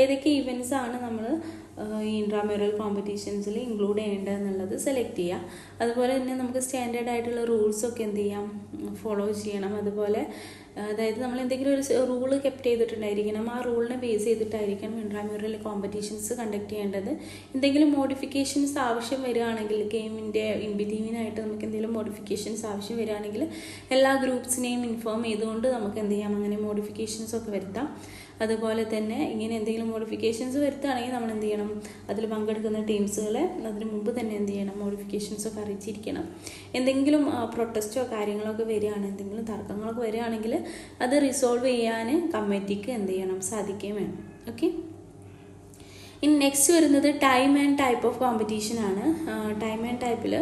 ഏതൊക്കെ ഈവൻറ്റ്സ് ആണ് നമ്മൾ ഈ ഇൻട്രാമ്യൂറൽ കോമ്പറ്റീഷൻസിൽ ഇൻക്ലൂഡ് ചെയ്യേണ്ടതെന്നുള്ളത് സെലക്ട് ചെയ്യുക. അതുപോലെ തന്നെ നമുക്ക് സ്റ്റാൻഡേർഡ് ആയിട്ടുള്ള റൂൾസൊക്കെ എന്ത് ചെയ്യാം, ഫോളോ ചെയ്യണം. അതുപോലെ അതായത് നമ്മൾ എന്തെങ്കിലും ഒരു റൂള് കെപ്റ്റ് ചെയ്തിട്ടുണ്ടായിരിക്കണം, ആ റൂളിനെ ബേസ് ചെയ്തിട്ടായിരിക്കണം ഇൻട്രാമ്യൂറൽ കോമ്പറ്റീഷൻസ് കണ്ടക്ട് ചെയ്യേണ്ടത്. എന്തെങ്കിലും മോഡിഫിക്കേഷൻസ് ആവശ്യം വരികയാണെങ്കിൽ, ഗെയിമിൻ്റെ ഇൻബിറ്റ്വീനായിട്ട് നമുക്ക് എന്തെങ്കിലും മോഡിഫിക്കേഷൻസ് ആവശ്യം വരികയാണെങ്കിൽ എല്ലാ ഗ്രൂപ്പ്സിനെയും ഇൻഫോം ചെയ്തുകൊണ്ട് നമുക്ക് എന്ത് ചെയ്യാം, അങ്ങനെ മോഡിഫിക്കേഷൻസ് ഒക്കെ വരുത്താം. അതുപോലെ തന്നെ ഇങ്ങനെ എന്തെങ്കിലും മോഡിഫിക്കേഷൻസ് വരുത്തുകയാണെങ്കിൽ നമ്മൾ എന്ത് ചെയ്യണം, അതിൽ പങ്കെടുക്കുന്ന ടീംസുകളെ അതിന് മുമ്പ് തന്നെ എന്ത് ചെയ്യണം, മോഡിഫിക്കേഷൻസൊക്കെ അറിയിച്ചിരിക്കണം. എന്തെങ്കിലും പ്രൊട്ടസ്റ്റോ കാര്യങ്ങളൊക്കെ വരികയാണ്, എന്തെങ്കിലും തർക്കങ്ങളൊക്കെ വരികയാണെങ്കിൽ അത് റിസോൾവ് ചെയ്യാൻ കമ്മിറ്റിക്ക് എന്ത് ചെയ്യണം, സാധിക്കുകയും വേണം. ഓക്കെ. ഇനി നെക്സ്റ്റ് വരുന്നത് time and type of competition ആണ്. ടൈം ആൻഡ് ടൈപ്പിൽ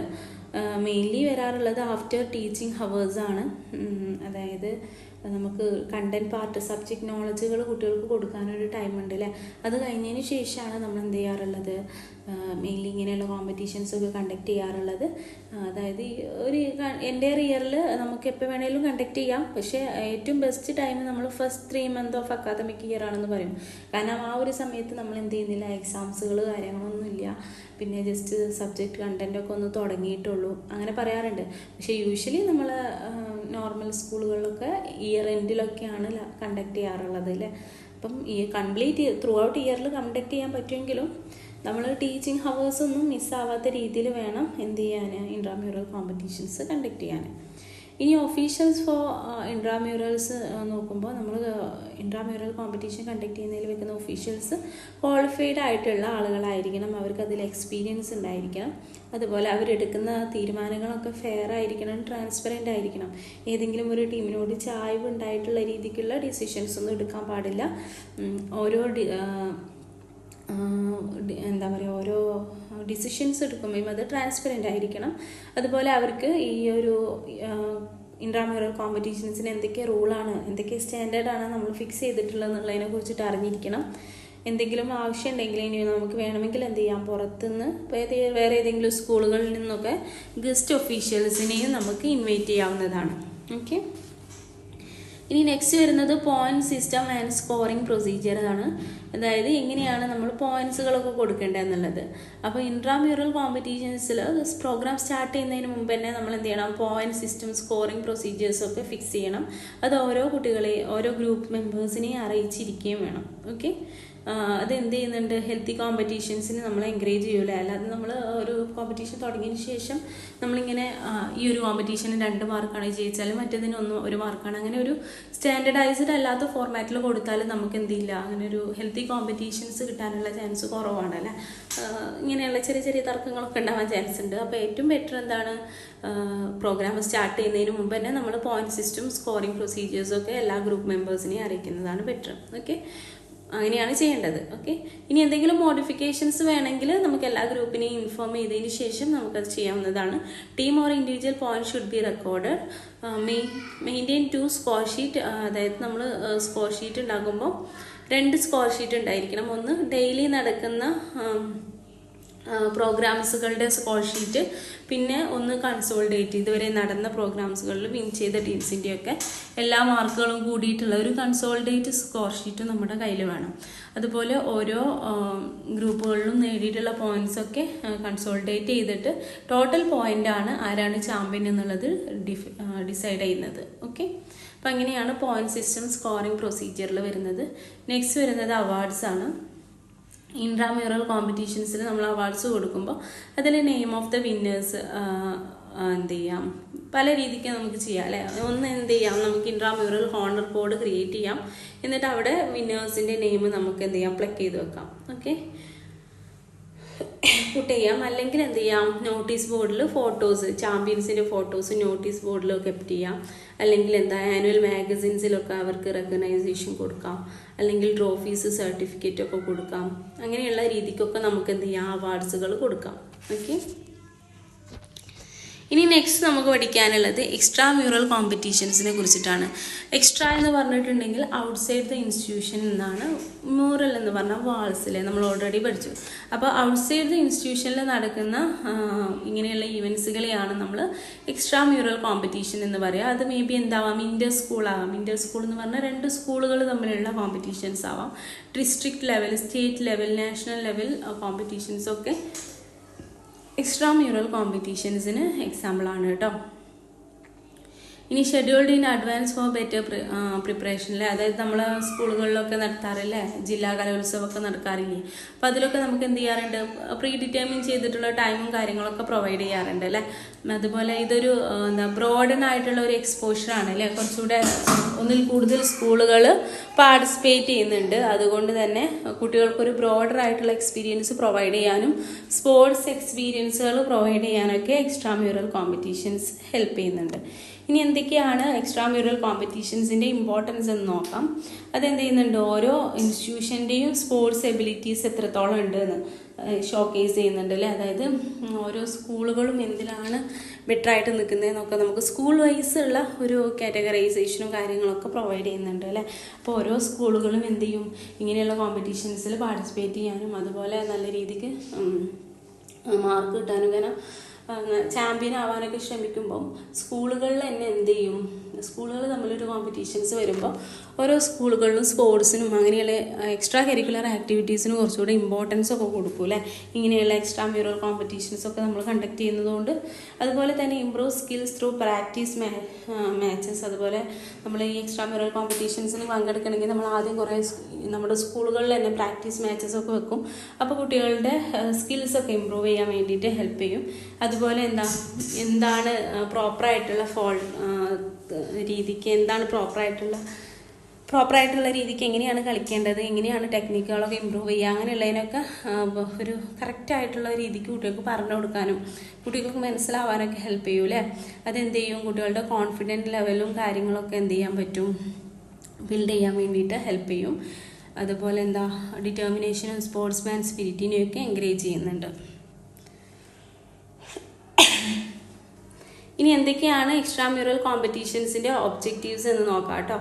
മെയിൻലി വരാറുള്ളത് ആഫ്റ്റർ ടീച്ചിങ് ഹവേഴ്സാണ്. അതായത് നമുക്ക് കണ്ടൻറ് പാർട്ട്, സബ്ജക്റ്റ് നോളജുകൾ കുട്ടികൾക്ക് കൊടുക്കാനൊരു ടൈമുണ്ട് അല്ലേ. അത് കഴിഞ്ഞതിന് ശേഷമാണ് നമ്മൾ എന്ത് ചെയ്യാറുള്ളത്, മെയിൻലി ഇങ്ങനെയുള്ള കോമ്പറ്റീഷൻസൊക്കെ കണ്ടക്ട് ചെയ്യാറുള്ളത്. അതായത് ഒരു എൻ്റയർ ഇയറിൽ നമുക്ക് എപ്പോൾ വേണേലും കണ്ടക്ട് ചെയ്യാം. പക്ഷേ ഏറ്റവും ബെസ്റ്റ് ടൈം നമ്മൾ first 3 months of academic year ആണെന്ന് പറയും. കാരണം ആ ഒരു സമയത്ത് നമ്മൾ എന്ത് ചെയ്യുന്നില്ല, എക്സാംസുകൾ കാര്യങ്ങളൊന്നുമില്ല, പിന്നെ ജസ്റ്റ് സബ്ജക്റ്റ് കണ്ടൻറ്റൊക്കെ ഒന്ന് തുടങ്ങിയിട്ടുള്ളൂ, അങ്ങനെ പറയാറുണ്ട്. പക്ഷേ യൂഷ്വലി നമ്മൾ നോർമൽ സ്കൂളുകളിലൊക്കെ ഇയർ എൻഡിലൊക്കെയാണ് കണ്ടക്ട് ചെയ്യാറുള്ളത് അല്ലേ. അപ്പം ഈ കംപ്ലീറ്റ് ത്രൂ ഔട്ട് ഇയറിൽ കണ്ടക്ട് ചെയ്യാൻ പറ്റുമെങ്കിലും നമ്മൾ ടീച്ചിങ് ഹവേഴ്സൊന്നും മിസ്സാവാത്ത രീതിയിൽ വേണം എന്ത് ചെയ്യാൻ, ഇൻട്രാമ്യൂറൽ കോമ്പറ്റീഷൻസ് കണ്ടക്ട് ചെയ്യാൻ. ഇനി ഒഫീഷ്യൽസ് ഫോർ ഇൻട്രാമ്യൂറൽസ് നോക്കുമ്പോൾ നമ്മൾ ഇൻട്രാമ്യൂറൽ കോമ്പറ്റീഷൻ കണ്ടക്ട് ചെയ്യുന്നതിൽ വെക്കുന്ന ഒഫീഷ്യൽസ് ക്വാളിഫൈഡ് ആയിട്ടുള്ള ആളുകളായിരിക്കണം, അവർക്ക് അതിൽ എക്സ്പീരിയൻസ് ഉണ്ടായിരിക്കണം. അതുപോലെ അവരെടുക്കുന്ന തീരുമാനങ്ങളൊക്കെ ഫെയർ ആയിരിക്കണം, ട്രാൻസ്പെറൻ്റ് ആയിരിക്കണം. ഏതെങ്കിലും ഒരു ടീമിനോട് ചായ്വ് ഉണ്ടായിട്ടുള്ള രീതിക്കുള്ള ഡിസിഷൻസ് ഒന്നും എടുക്കാൻ പാടില്ല. ഓരോ എന്താ പറയുക, ഓരോ ഡിസിഷൻസ് എടുക്കുമ്പോഴും അത് ട്രാൻസ്പെറൻ്റ് ആയിരിക്കണം. അതുപോലെ അവർക്ക് ഈ ഒരു ഇൻട്രാമ്യൂറൽ കോമ്പറ്റീഷൻസിന് എന്തൊക്കെ റൂളാണ്, എന്തൊക്കെ സ്റ്റാൻഡേർഡാണ് നമ്മൾ ഫിക്സ് ചെയ്തിട്ടുള്ളത് എന്നുള്ളതിനെ കുറിച്ചിട്ട് അറിഞ്ഞിരിക്കണം. എന്തെങ്കിലും ആവശ്യം ഉണ്ടെങ്കിൽ ഇനി നമുക്ക് വേണമെങ്കിൽ എന്ത് ചെയ്യാം, പുറത്തുനിന്ന് വേറെ ഏതെങ്കിലും സ്കൂളുകളിൽ നിന്നൊക്കെ ഗസ്റ്റ് ഒഫീഷ്യൽസിനെയും നമുക്ക് ഇൻവൈറ്റ് ചെയ്യാവുന്നതാണ്. ഓക്കെ. ഇനി നെക്സ്റ്റ് വരുന്നത് point system and scoring procedure ആണ്. അതായത് എങ്ങനെയാണ് നമ്മൾ പോയിന്റ്സുകളൊക്കെ കൊടുക്കേണ്ടതെന്നുള്ളത്. അപ്പോൾ ഇൻട്രാമ്യൂറൽ കോമ്പറ്റീഷൻസിൽ പ്രോഗ്രാം സ്റ്റാർട്ട് ചെയ്യുന്നതിന് മുമ്പ് തന്നെ നമ്മൾ എന്ത് ചെയ്യണം, പോയിന്റ് സിസ്റ്റം, സ്കോറിംഗ് പ്രൊസീജിയേഴ്സൊക്കെ ഫിക്സ് ചെയ്യണം. അത് ഓരോ കുട്ടികളെയും ഓരോ ഗ്രൂപ്പ് മെമ്പേഴ്സിനെയും അറിയിച്ചിരിക്കുകയും വേണം. ഓക്കെ. അതെന്ത് ചെയ്യുന്നുണ്ട്, ഹെൽത്തി കോമ്പറ്റീഷൻസിന് നമ്മൾ എൻകറേജ് ചെയ്യൂലേ. അല്ലാതെ നമ്മൾ ഒരു കോമ്പറ്റീഷൻ തുടങ്ങിയതിന് ശേഷം നമ്മളിങ്ങനെ ഈ ഒരു കോമ്പറ്റീഷന് 2 മാർക്കാണ് ജയിച്ചാൽ മറ്റേതിന് 1 മാർക്കാണ്, അങ്ങനെ ഒരു സ്റ്റാൻഡർഡൈസ്ഡ് അല്ലാത്ത ഫോർമാറ്റിൽ കൊടുത്താൽ നമുക്ക് എന്ത് ചെയ്യില്ല, അങ്ങനെ ഒരു ഹെൽത്തി കോമ്പറ്റീഷൻസ് കിട്ടാനുള്ള ചാൻസ് കുറവാണ് അല്ലേ. ഇങ്ങനെയുള്ള ചെറിയ ചെറിയ തർക്കങ്ങളൊക്കെ ഉണ്ടാവാൻ ചാൻസ് ഉണ്ട്. അപ്പോൾ ഏറ്റവും ബെറ്റർ എന്താണ്, പ്രോഗ്രാം സ്റ്റാർട്ട് ചെയ്യുന്നതിന് മുമ്പ് തന്നെ നമ്മൾ പോയിന്റ് സിസ്റ്റം, സ്കോറിംഗ് പ്രൊസീജിയേഴ്സൊക്കെ എല്ലാ ഗ്രൂപ്പ് മെമ്പേഴ്സിനെയും അറിയിക്കുന്നതാണ് ബെറ്റർ. ഓക്കെ. അങ്ങനെയാണ് ചെയ്യേണ്ടത്. ഓക്കെ. ഇനി എന്തെങ്കിലും മോഡിഫിക്കേഷൻസ് വേണമെങ്കിൽ നമുക്ക് എല്ലാ ഗ്രൂപ്പിനെയും ഇൻഫോം ചെയ്തതിന് ശേഷം നമുക്കത് ചെയ്യാവുന്നതാണ്. Team or individual point should be recorded. Maintain 2 score sheet. അതായത് നമ്മൾ സ്കോർ ഷീറ്റ് ഉണ്ടാക്കുമ്പോൾ 2 സ്കോർ ഷീറ്റ് ഉണ്ടായിരിക്കണം. ഒന്ന് ഡെയിലി നടക്കുന്ന പ്രോഗ്രാംസുകളുടെ സ്കോർ ഷീറ്റ്, പിന്നെ ഒന്ന് കൺസോൾഡേറ്റ് ഇതുവരെ നടന്ന പ്രോഗ്രാംസുകളിൽ വിൻ ചെയ്ത ടീംസിൻ്റെയൊക്കെ എല്ലാ മാർക്കുകളും കൂടിയിട്ടുള്ള ഒരു കൺസോൾഡേറ്റ് സ്കോർ ഷീറ്റ് നമ്മുടെ കയ്യിൽ വേണം. അതുപോലെ ഓരോ ഗ്രൂപ്പുകളിലും നേടിയിട്ടുള്ള പോയിന്റ്സൊക്കെ കൺസോൾഡേറ്റ് ചെയ്തിട്ട് ടോട്ടൽ പോയിൻ്റാണ് ആരാണ് ചാമ്പ്യൻ എന്നുള്ളത് ഡിസൈഡ് ചെയ്യുന്നത്. ഓക്കെ. അപ്പം അങ്ങനെയാണ് പോയിന്റ് സിസ്റ്റം, സ്കോറിംഗ് പ്രൊസീജിയറിൽ വരുന്നത്. നെക്സ്റ്റ് വരുന്നത് അവാർഡ്സ് ആണ്. ഇൻട്രാമ്യൂറൽ കോമ്പറ്റീഷൻസിൽ നമ്മൾ അവാർഡ്സ് കൊടുക്കുമ്പോൾ അതിൽ നെയിം ഓഫ് ദ വിന്നേഴ്സ് എന്ത് ചെയ്യാം, പല രീതിക്ക് നമുക്ക് ചെയ്യാം അല്ലേ. ഒന്ന് എന്ത് ചെയ്യാം, നമുക്ക് ഇൻട്രാമ്യൂറൽ ഹോണർ കോഡ് ക്രിയേറ്റ് ചെയ്യാം. എന്നിട്ട് അവിടെ വിന്നേഴ്സിൻ്റെ നെയിം നമുക്ക് എന്ത് ചെയ്യാം, പ്ലക്ക് ചെയ്ത് വെക്കാം. ഓക്കെ. പുട്ട് ചെയ്യാം. അല്ലെങ്കിൽ എന്ത് ചെയ്യാം, നോട്ടീസ് ബോർഡിൽ ഫോട്ടോസ്, ചാമ്പ്യൻസിൻ്റെ ഫോട്ടോസ് നോട്ടീസ് ബോർഡിൽ കെപ്റ്റ് ചെയ്യാം. അല്ലെങ്കിൽ എന്താ, ആനുവൽ മാഗസിൻസിലൊക്കെ അവർക്ക് റെക്കഗ്നൈസേഷൻ കൊടുക്കാം. അല്ലെങ്കിൽ ട്രോഫീസ്, സർട്ടിഫിക്കറ്റൊക്കെ കൊടുക്കാം. അങ്ങനെയുള്ള രീതിക്കൊക്കെ നമുക്ക് എന്ത് ചെയ്യാം, അവാർഡ്സുകൾ കൊടുക്കാം. ഓക്കെ. ഇനി നെക്സ്റ്റ് നമുക്ക് പഠിക്കാനുള്ളത് എക്സ്ട്രാ മ്യൂറൽ കോമ്പറ്റീഷൻസിനെ കുറിച്ചിട്ടാണ്. എക്സ്ട്രാ എന്ന് പറഞ്ഞിട്ടുണ്ടെങ്കിൽ ഔട്ട്സൈഡ് ദ ഇൻസ്റ്റിറ്റ്യൂഷൻ എന്നാണ്. മ്യൂറൽ എന്ന് പറഞ്ഞാൽ വാൾസിലെ നമ്മൾ ഓൾറെഡി പഠിച്ചു. അപ്പോൾ ഔട്ട്സൈഡ് ദ ഇൻസ്റ്റിറ്റ്യൂഷനിൽ നടക്കുന്ന ഇങ്ങനെയുള്ള ഈവൻസുകളെയാണ് നമ്മൾ എക്സ്ട്രാ മ്യൂറൽ കോമ്പറ്റീഷൻ എന്ന് പറയുക. അത് മേ ബി എന്താവാം, ഇന്റർ സ്കൂൾ ആവാം. ഇന്റർ സ്കൂൾ എന്ന് പറഞ്ഞാൽ 2 സ്കൂളുകൾ തമ്മിലുള്ള കോമ്പറ്റീഷൻസ് ആവാം. District level, state level, national level competitions ഒക്കെ എക്സ്ട്രാ മ്യൂറൽ കോമ്പറ്റീഷൻസിന് എക്സാമ്പിളാണ് കേട്ടോ. ഇനി scheduled in advance for better പ്രിപ്പറേഷനിലെ, അതായത് നമ്മൾ സ്കൂളുകളിലൊക്കെ നടത്താറില്ലേ, ജില്ലാ കലോത്സവമൊക്കെ നടക്കാറില്ലേ, അപ്പോൾ അതിലൊക്കെ നമുക്ക് എന്ത് ചെയ്യാറുണ്ട്, പ്രീ ഡിറ്റർമിൻ ചെയ്തിട്ടുള്ള ടൈമും കാര്യങ്ങളൊക്കെ പ്രൊവൈഡ് ചെയ്യാറുണ്ട് അല്ലേ. അതുപോലെ ഇതൊരു ബ്രോഡൻ ആയിട്ടുള്ള ഒരു എക്സ്പോഷറാണ് അല്ലേ. കുറച്ചുകൂടെ ഒന്നിൽ കൂടുതൽ സ്കൂളുകൾ പാർട്ടിസിപ്പേറ്റ് ചെയ്യുന്നുണ്ട്. അതുകൊണ്ട് തന്നെ കുട്ടികൾക്കൊരു ബ്രോഡർ ആയിട്ടുള്ള എക്സ്പീരിയൻസ് പ്രൊവൈഡ് ചെയ്യാനും സ്പോർട്സ് എക്സ്പീരിയൻസുകൾ പ്രൊവൈഡ് ചെയ്യാനൊക്കെ എക്സ്ട്രാ മ്യൂറൽ കോമ്പറ്റീഷൻസ് ഹെൽപ്പ് ചെയ്യുന്നുണ്ട്. ഇനി എന്തൊക്കെയാണ് എക്സ്ട്രാ മ്യൂറൽ കോമ്പറ്റീഷൻസിൻ്റെ ഇമ്പോർട്ടൻസ് എന്ന് നോക്കാം. അതെന്ത് ചെയ്യുന്നുണ്ട്, ഓരോ ഇൻസ്റ്റിറ്റ്യൂഷൻ്റെയും സ്പോർട്സ് എബിലിറ്റീസ് എത്രത്തോളം ഉണ്ട് എന്ന് ഷോക്കേസ് ചെയ്യുന്നുണ്ട് അല്ലേ. അതായത് ഓരോ സ്കൂളുകളും എന്തിലാണ് ബെറ്ററായിട്ട് നിൽക്കുന്നതെന്നൊക്കെ നമുക്ക് സ്കൂൾ വൈസ് ഉള്ള ഒരു കാറ്റഗറൈസേഷനും കാര്യങ്ങളൊക്കെ പ്രൊവൈഡ് ചെയ്യുന്നുണ്ട് അല്ലേ. അപ്പോൾ ഓരോ സ്കൂളുകളും എന്ത് ചെയ്യും, ഇങ്ങനെയുള്ള കോമ്പറ്റീഷൻസിൽ പാർട്ടിസിപ്പേറ്റ് ചെയ്യാനും അതുപോലെ നല്ല രീതിക്ക് മാർക്ക് കിട്ടാനും, കാരണം ചാമ്പ്യൻ ആവാനൊക്കെ ശ്രമിക്കുമ്പം സ്കൂളുകളിൽ തന്നെ എന്ത് ചെയ്യും, സ്കൂളുകൾ തമ്മിലൊരു കോമ്പറ്റീഷൻസ് വരുമ്പോൾ ഓരോ സ്കൂളുകളിലും സ്പോർട്സിനും അങ്ങനെയുള്ള എക്സ്ട്രാ കരിക്കുലർ ആക്ടിവിറ്റീസിനും കുറച്ചുകൂടെ ഇമ്പോർട്ടൻസ് ഒക്കെ കൊടുക്കും അല്ലേ. ഇങ്ങനെയുള്ള എക്സ്ട്രാ മ്യൂറൽ കോമ്പറ്റീഷൻസ് ഒക്കെ നമ്മൾ കണ്ടക്ട് ചെയ്യുന്നതുകൊണ്ട്. അതുപോലെ തന്നെ improve skills through practice matches. അതുപോലെ നമ്മൾ ഈ എക്സ്ട്രാ മ്യൂറൽ കോമ്പറ്റീഷൻസിന് പങ്കെടുക്കണമെങ്കിൽ നമ്മൾ ആദ്യം കുറേ നമ്മുടെ സ്കൂളുകളിൽ തന്നെ പ്രാക്ടീസ് മാച്ചസ് ഒക്കെ വെക്കും. അപ്പോൾ കുട്ടികളുടെ സ്കിൽസൊക്കെ ഇമ്പ്രൂവ് ചെയ്യാൻ വേണ്ടിയിട്ട് ഹെൽപ്പ് ചെയ്യും. അതുപോലെ എന്താണ് പ്രോപ്പറായിട്ടുള്ള രീതിക്ക്, എന്താണ് പ്രോപ്പറായിട്ടുള്ള രീതിക്ക് എങ്ങനെയാണ് കളിക്കേണ്ടത്, എങ്ങനെയാണ് ടെക്നിക്കുകളൊക്കെ ഇമ്പ്രൂവ് ചെയ്യുക, അങ്ങനെയുള്ളതിനൊക്കെ ഒരു കറക്റ്റായിട്ടുള്ള രീതിക്ക് കുട്ടികൾക്ക് പറഞ്ഞു കൊടുക്കാനും കുട്ടികൾക്ക് മനസ്സിലാവാനൊക്കെ ഹെൽപ്പ് ചെയ്യും അല്ലേ. അതെന്ത് ചെയ്യും, കുട്ടികളുടെ കോൺഫിഡൻറ്റ് ലെവലും കാര്യങ്ങളൊക്കെ എന്ത് ചെയ്യാൻ പറ്റും, ബിൽഡ് ചെയ്യാൻ വേണ്ടിയിട്ട് ഹെൽപ്പ് ചെയ്യും. അതുപോലെ ഡിറ്റർമിനേഷനും സ്പോർട്സ്മാൻ സ്പിരിറ്റിനെയൊക്കെ എൻകറേജ് ചെയ്യുന്നുണ്ട്. ഇനി എന്തൊക്കെയാണ് എക്സ്ട്രാ മ്യൂറൽ കോമ്പറ്റീഷൻസിൻ്റെ ഒബ്ജക്റ്റീവ്സ് എന്ന് നോക്കാം കേട്ടോ.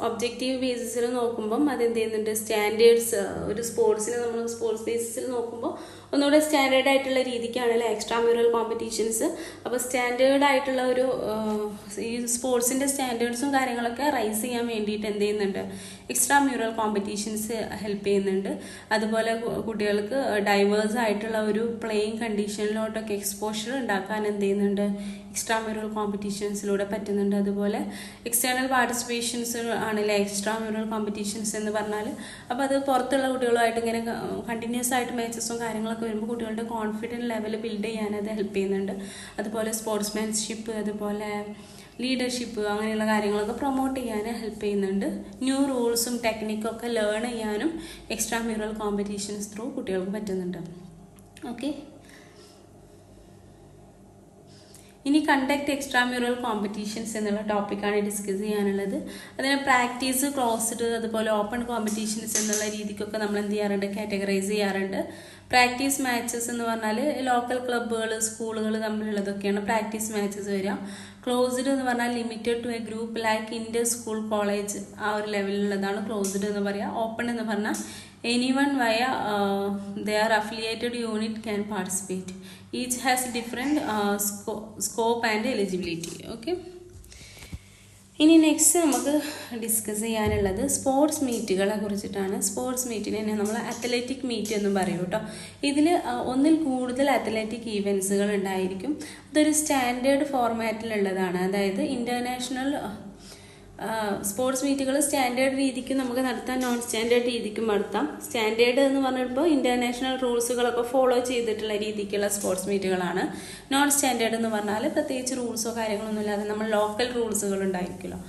ഒബ്ജക്റ്റീവ് ബേസിസിൽ നോക്കുമ്പം അതെന്ത് ചെയ്യുന്നുണ്ട്, സ്റ്റാൻഡേർഡ്സ്, ഒരു സ്പോർട്സിനെ നമ്മൾ സ്പോർട്സ് ബേസിസിൽ നോക്കുമ്പോൾ ഒന്നുകൂടെ സ്റ്റാൻഡേർഡ് ആയിട്ടുള്ള രീതിക്കാണല്ലേ എക്സ്ട്രാ മ്യൂറൽ കോമ്പറ്റീഷൻസ്. അപ്പോൾ സ്റ്റാൻഡേർഡ് ആയിട്ടുള്ള ഒരു ഈ സ്പോർട്സിൻ്റെ സ്റ്റാൻഡേർഡ്സും കാര്യങ്ങളൊക്കെ റൈസ് ചെയ്യാൻ വേണ്ടിയിട്ട് എന്ത് ചെയ്യുന്നുണ്ട്, എക്സ്ട്രാ മ്യൂറൽ കോമ്പറ്റീഷൻസ് ഹെൽപ്പ് ചെയ്യുന്നുണ്ട്. അതുപോലെ കുട്ടികൾക്ക് ഡൈവേഴ്സ് ആയിട്ടുള്ള ഒരു പ്ലേയിങ് കണ്ടീഷനിലോട്ടൊക്കെ എക്സ്പോഷർ ഉണ്ടാക്കാൻ എന്ത് ചെയ്യുന്നുണ്ട്, എക്സ്ട്രാ മ്യൂറൽ കോമ്പറ്റീഷൻസിലൂടെ പറ്റുന്നുണ്ട്. അതുപോലെ എക്സ്റ്റേണൽ പാർട്ടിസിപ്പേഷൻസ് ആണല്ലേ എക്സ്ട്രാ മ്യൂറൽ കോമ്പറ്റീഷൻസ് എന്ന് പറഞ്ഞാൽ. അപ്പോൾ അത് പുറത്തുള്ള കുട്ടികളുമായിട്ട് ഇങ്ങനെ കണ്ടിന്യൂസ് ആയിട്ട് മാച്ചസും കാര്യങ്ങളൊക്കെ വരുമ്പോൾ കുട്ടികളുടെ കോൺഫിഡൻറ്റ് ലെവൽ ബിൽഡ് ചെയ്യാൻ അത് ഹെൽപ്പ് ചെയ്യുന്നുണ്ട്. അതുപോലെ സ്പോർട്സ്മാൻഷിപ്പ്, അതുപോലെ ലീഡർഷിപ്പ്, അങ്ങനെയുള്ള കാര്യങ്ങളൊക്കെ പ്രൊമോട്ട് ചെയ്യാൻ ഹെൽപ്പ് ചെയ്യുന്നുണ്ട്. ന്യൂ റൂൾസും ടെക്നിക്കും ഒക്കെ ലേൺ ചെയ്യാനും എക്സ്ട്രാ മ്യൂറൽ കോമ്പറ്റീഷൻസ് ത്രൂ കുട്ടികൾക്ക് പറ്റുന്നുണ്ട്. ഓക്കെ, ഇനി കണ്ടക്ട് എക്സ്ട്രാ മ്യൂറൽ കോമ്പറ്റീഷൻസ് എന്നുള്ള ടോപ്പിക്കാണ് ഡിസ്കസ് ചെയ്യാനുള്ളത്. അതിന് പ്രാക്ടീസ്, ക്ലോസ്ഡ്, അതുപോലെ ഓപ്പൺ കോമ്പറ്റീഷൻസ് എന്നുള്ള രീതിക്കൊക്കെ നമ്മൾ എന്ത് ചെയ്യാറുണ്ട്, കാറ്റഗറൈസ് ചെയ്യാറുണ്ട്. പ്രാക്ടീസ് മാച്ചസ് എന്ന് പറഞ്ഞാൽ ലോക്കൽ ക്ലബ്ബുകൾ, സ്കൂളുകൾ തമ്മിലുള്ളതൊക്കെയാണ് പ്രാക്ടീസ് മാച്ചസ് വരിക. ക്ലോസ്ഡ് എന്ന് പറഞ്ഞാൽ limited to a group like inter school, college, ആ ഒരു ലെവലിലുള്ളതാണ് ക്ലോസ്ഡ് എന്ന് പറയുക. ഓപ്പൺ എന്ന് പറഞ്ഞാൽ anyone via their affiliated unit can participate. Each has different scope and eligibility. Okay. ഇനി നെക്സ്റ്റ് നമുക്ക് ഡിസ്കസ് ചെയ്യാനുള്ളത് സ്പോർട്സ് മീറ്റുകളെ കുറിച്ചിട്ടാണ്. സ്പോർട്സ് മീറ്റിനെ തന്നെ നമ്മൾ അത്ലറ്റിക് മീറ്റ് എന്നും പറയും കേട്ടോ. ഇതിൽ ഒന്നിൽ കൂടുതൽ അത്ലറ്റിക് ഈവൻസുകൾ ഉണ്ടായിരിക്കും. അതൊരു സ്റ്റാൻഡേർഡ് ഫോർമാറ്റിലുള്ളതാണ്. അതായത് ഇൻ്റർനാഷണൽ സ്പോർട്സ് മീറ്റുകൾ സ്റ്റാൻഡേർഡ് രീതിക്ക് നമുക്ക് നടത്താം, നോൺ സ്റ്റാൻഡേർഡ് രീതിക്കും നടത്താം. സ്റ്റാൻഡേർഡ് എന്ന് പറഞ്ഞപ്പോൾ ഇൻ്റർനാഷണൽ റൂൾസുകളൊക്കെ ഫോളോ ചെയ്തിട്ടുള്ള രീതിക്കുള്ള സ്പോർട്സ് മീറ്റുകളാണ്. നോൺ സ്റ്റാൻഡേർഡ് എന്ന് പറഞ്ഞാൽ പ്രത്യേകിച്ച് റൂൾസോ കാര്യങ്ങളൊന്നും ഇല്ലാതെ നമ്മൾ ലോക്കൽ റൂൾസുകൾ ഉണ്ടായിരിക്കുമല്ലോ,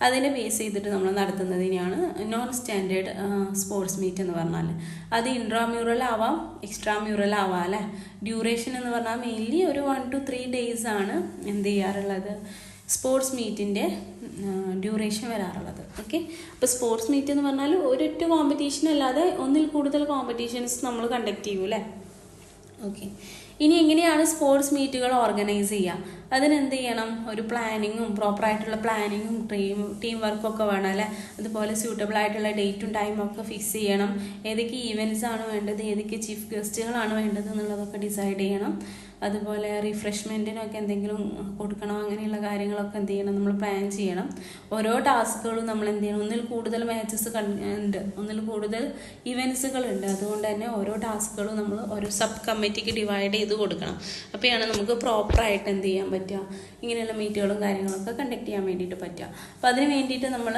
അതിനെ ബേസ് ചെയ്തിട്ട് നമ്മൾ നടത്തുന്നതിനെയാണ് നോൺ സ്റ്റാൻഡേർഡ് സ്പോർട്സ് മീറ്റ് എന്ന് പറഞ്ഞാൽ. അത് ഇൻട്രാമ്യൂറൽ ആവാം, എക്സ്ട്രാ മ്യൂറൽ ആവാം അല്ലേ. ഡ്യൂറേഷൻ എന്ന് പറഞ്ഞാൽ മെയിൻലി ഒരു 1 to 3 days ആണ് എന്ത് ചെയ്യാറുള്ളത്, സ്പോർട്സ് മീറ്റിൻ്റെ ഡ്യൂറേഷൻ വരാറുള്ളത്. ഓക്കെ, അപ്പോൾ സ്പോർട്സ് മീറ്റ് എന്ന് പറഞ്ഞാൽ ഒരൊറ്റ കോമ്പറ്റീഷൻ അല്ലാതെ ഒന്നിൽ കൂടുതൽ കോമ്പറ്റീഷൻസ് നമ്മൾ കണ്ടക്ട് ചെയ്യും അല്ലേ. ഓക്കെ, ഇനി എങ്ങനെയാണ് സ്പോർട്സ് മീറ്റുകൾ ഓർഗനൈസ് ചെയ്യുക? അതിനെന്ത് ചെയ്യണം? ഒരു പ്ലാനിങ്ങും പ്രോപ്പറായിട്ടുള്ള പ്ലാനിങ്ങും ടീം വർക്കൊക്കെ വേണം അല്ലേ. അതുപോലെ സ്യൂട്ടബിൾ ആയിട്ടുള്ള ഡേറ്റും ടൈമും ഒക്കെ ഫിക്സ് ചെയ്യണം. ഏതൊക്കെ ഈവൻറ്റ്സ് ആണ് വേണ്ടത്, ഏതൊക്കെ ചീഫ് ഗസ്റ്റുകളാണ് വേണ്ടത് എന്നുള്ളതൊക്കെ ഡിസൈഡ് ചെയ്യണം. അതുപോലെ റിഫ്രഷ്മെൻറ്റിനൊക്കെ എന്തെങ്കിലും കൊടുക്കണം, അങ്ങനെയുള്ള കാര്യങ്ങളൊക്കെ എന്ത് ചെയ്യണം, നമ്മൾ പ്ലാൻ ചെയ്യണം. ഓരോ ടാസ്കുകളും നമ്മൾ എന്ത് ചെയ്യണം, ഒന്നിൽ കൂടുതൽ മാച്ചസ് ഉണ്ട്, ഒന്നിൽ കൂടുതൽ ഇവൻറ്റ്സുകളുണ്ട്. അതുകൊണ്ട് തന്നെ ഓരോ ടാസ്കുകളും നമ്മൾ ഓരോ സബ് കമ്മിറ്റിക്ക് ഡിവൈഡ് ചെയ്ത് കൊടുക്കണം. അപ്പോഴാണ് നമുക്ക് പ്രോപ്പറായിട്ട് എന്ത് ചെയ്യാൻ പറ്റുക, ഇങ്ങനെയുള്ള മീറ്റുകളും കാര്യങ്ങളൊക്കെ കണ്ടക്ട് ചെയ്യാൻ വേണ്ടിയിട്ട് പറ്റുക. അപ്പോൾ അതിന് വേണ്ടിയിട്ട് നമ്മൾ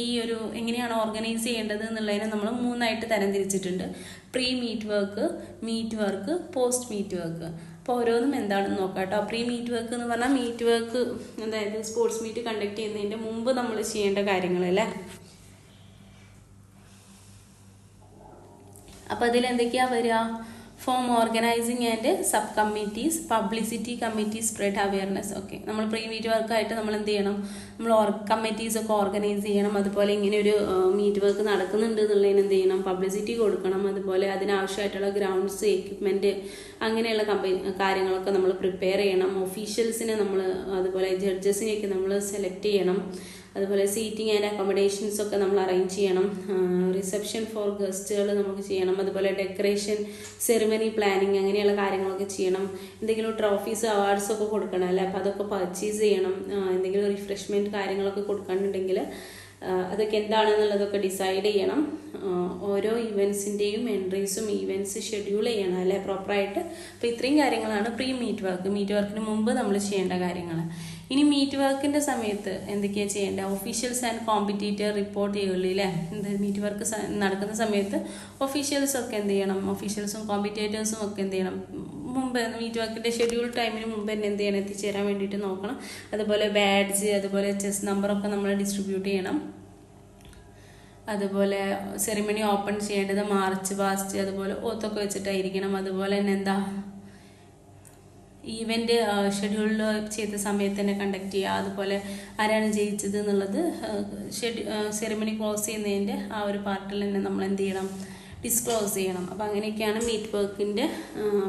ഈ ഒരു എങ്ങനെയാണ് ഓർഗനൈസ് ചെയ്യേണ്ടത് എന്നുള്ളതിനെ നമ്മൾ 3ആയിട്ട് തരംതിരിച്ചിട്ടുണ്ട്. Pre meet work, post meet work. അപ്പോൾ ഓരോന്നും എന്താണെന്ന് നോക്കാം കേട്ടോ. പ്രീ മീറ്റ് വർക്ക് എന്ന് പറഞ്ഞാൽ മീറ്റ് വർക്ക്, അതായത് സ്പോർട്സ് മീറ്റ് കണ്ടക്ട് ചെയ്യുന്നതിൻ്റെ മുമ്പ് നമ്മൾ ചെയ്യേണ്ട കാര്യങ്ങളല്ലേ. അപ്പോൾ അതിലെന്തൊക്കെയാണ് വരിക? Form organising and sub committees, publicity committee, spread awareness. Okay, നമ്മൾ പ്രീ മീറ്റ് വർക്കായിട്ട് നമ്മൾ എന്ത് ചെയ്യണം, നമ്മൾ കമ്മിറ്റീസ് ഒക്കെ ഓർഗനൈസ് ചെയ്യണം. അതുപോലെ ഇങ്ങനെ ഒരു മീറ്റ് വർക്ക് നടക്കുന്നുണ്ട് എന്നുള്ളതിന് എന്ത് ചെയ്യണം, പബ്ലിസിറ്റി കൊടുക്കണം. അതുപോലെ അതിനാവശ്യമായിട്ടുള്ള ഗ്രൗണ്ട്സ്, എക്യുപ്മെൻറ്റ്, അങ്ങനെയുള്ള കാര്യങ്ങളൊക്കെ നമ്മൾ പ്രിപ്പയർ ചെയ്യണം. ഒഫീഷ്യൽസിനെ നമ്മൾ, അതുപോലെ ജഡ്ജസിനെയൊക്കെ നമ്മൾ സെലക്ട് ചെയ്യണം. അതുപോലെ സീറ്റിംഗ് ആൻഡ് അക്കോമഡേഷൻസ് ഒക്കെ നമ്മൾ അറേഞ്ച് ചെയ്യണം. റിസപ്ഷൻ ഫോർ ഗസ്റ്റുകൾ നമുക്ക് ചെയ്യണം. അതുപോലെ ഡെക്കറേഷൻ, സെറിമണി പ്ലാനിങ്, അങ്ങനെയുള്ള കാര്യങ്ങളൊക്കെ ചെയ്യണം. എന്തെങ്കിലും ട്രോഫീസ്, അവാർഡ്സ് ഒക്കെ കൊടുക്കണം അല്ലേ, അപ്പോൾ അതൊക്കെ പർച്ചേസ് ചെയ്യണം. എന്തെങ്കിലും റിഫ്രഷ്മെൻറ്റ് കാര്യങ്ങളൊക്കെ കൊടുക്കാനുണ്ടെങ്കിൽ അതൊക്കെ എന്താണെന്നുള്ളതൊക്കെ ഡിസൈഡ് ചെയ്യണം. ഓരോ ഇവൻറ്റ്സിൻ്റെയും എൻട്രീസും ഈവൻറ്റ്സ് ഷെഡ്യൂൾ ചെയ്യണം അല്ലേ പ്രോപ്പറായിട്ട്. അപ്പോൾ ഇത്രയും കാര്യങ്ങളാണ് പ്രീ മീറ്റ് വർക്ക്, മീറ്റ് വർക്കിന് മുമ്പ് നമ്മൾ ചെയ്യേണ്ട കാര്യങ്ങൾ. ഇനി മീറ്റ് വർക്കിൻ്റെ സമയത്ത് എന്തൊക്കെയാണ് ചെയ്യേണ്ടത്? ഒഫീഷ്യൽസ് ആൻഡ് കോമ്പറ്റീറ്റർ റിപ്പോർട്ട് ചെയ്യുള്ളൂ അല്ലേ. മീറ്റ് വർക്ക് നടക്കുന്ന സമയത്ത് ഒഫീഷ്യൽസൊക്കെ എന്ത് ചെയ്യണം, ഒഫീഷ്യൽസും കോമ്പറ്റേറ്റേഴ്സും ഒക്കെ എന്ത് ചെയ്യണം, മുമ്പ് മീറ്റ് വർക്കിൻ്റെ ഷെഡ്യൂൾ ടൈമിന് മുമ്പ് തന്നെ എന്ത് ചെയ്യണം, എത്തിച്ചേരാൻ വേണ്ടിയിട്ട് നോക്കണം. അതുപോലെ ബാഡ്ജ്, അതുപോലെ ചെസ് നമ്പറൊക്കെ നമ്മൾ ഡിസ്ട്രിബ്യൂട്ട് ചെയ്യണം. അതുപോലെ സെറിമണി ഓപ്പൺ ചെയ്യേണ്ടത് മാർച്ച് പാസ്റ്റ്, അതുപോലെ ഓത്തൊക്കെ വെച്ചിട്ടായിരിക്കണം. അതുപോലെ തന്നെ എന്താ, ഈവൻറ്റ് ഷെഡ്യൂൾ ചെയ്ത സമയത്ത് തന്നെ കണ്ടക്ട് ചെയ്യുക. അതുപോലെ ആരാണ് ജയിച്ചത് എന്നുള്ളത് സെറിമണി ക്ലോസ് ചെയ്യുന്നതിൻ്റെ ആ ഒരു പാർട്ടിൽ തന്നെ നമ്മൾ എന്ത് ചെയ്യണം, ഡിസ്ക്ലോസ് ചെയ്യണം. അപ്പോൾ അങ്ങനെയൊക്കെയാണ് മീറ്റ് വർക്കിൻ്റെ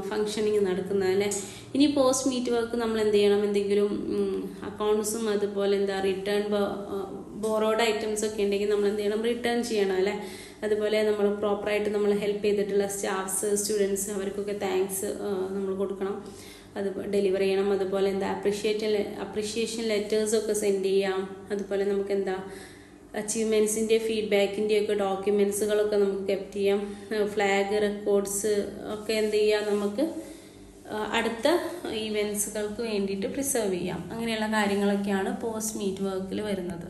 ഫങ്ഷനിങ് നടക്കുന്നത് അല്ലേ. ഇനി പോസ്റ്റ് മീറ്റ് വർക്ക് നമ്മൾ എന്ത് ചെയ്യണം, എന്തെങ്കിലും അക്കൗണ്ട്സും അതുപോലെ എന്താ റിട്ടേൺ ബോറോഡ് ഐറ്റംസ് ഒക്കെ ഉണ്ടെങ്കിൽ നമ്മൾ എന്ത് ചെയ്യണം, റിട്ടേൺ ചെയ്യണം അല്ലേ. അതുപോലെ നമ്മൾ പ്രോപ്പറായിട്ട് നമ്മൾ ഹെൽപ്പ് ചെയ്തിട്ടുള്ള സ്റ്റാഫ്സ്, സ്റ്റുഡൻസ്, അവർക്കൊക്കെ താങ്ക്സ് നമ്മൾ കൊടുക്കണം, അത് ഡെലിവർ ചെയ്യണം. അതുപോലെ എന്താ അപ്രിഷിയേഷൻ ലെറ്റേഴ്സൊക്കെ സെൻഡ് ചെയ്യാം. അതുപോലെ നമുക്ക് എന്താ അച്ചീവ്മെൻറ്റ്സിൻ്റെ ഫീഡ്ബാക്കിൻ്റെയൊക്കെ ഡോക്യുമെൻറ്റ്സുകളൊക്കെ നമുക്ക് കെപ്റ്റ് ചെയ്യാം. ഫ്ലാഗ്, റെക്കോർഡ്സ് ഒക്കെ എന്ത് ചെയ്യാം, നമുക്ക് അടുത്ത ഈവൻറ്റ്സുകൾക്ക് വേണ്ടിയിട്ട് പ്രിസർവ് ചെയ്യാം. അങ്ങനെയുള്ള കാര്യങ്ങളൊക്കെയാണ് പോസ്റ്റ് മീറ്റ് വർക്കിൽ വരുന്നത്.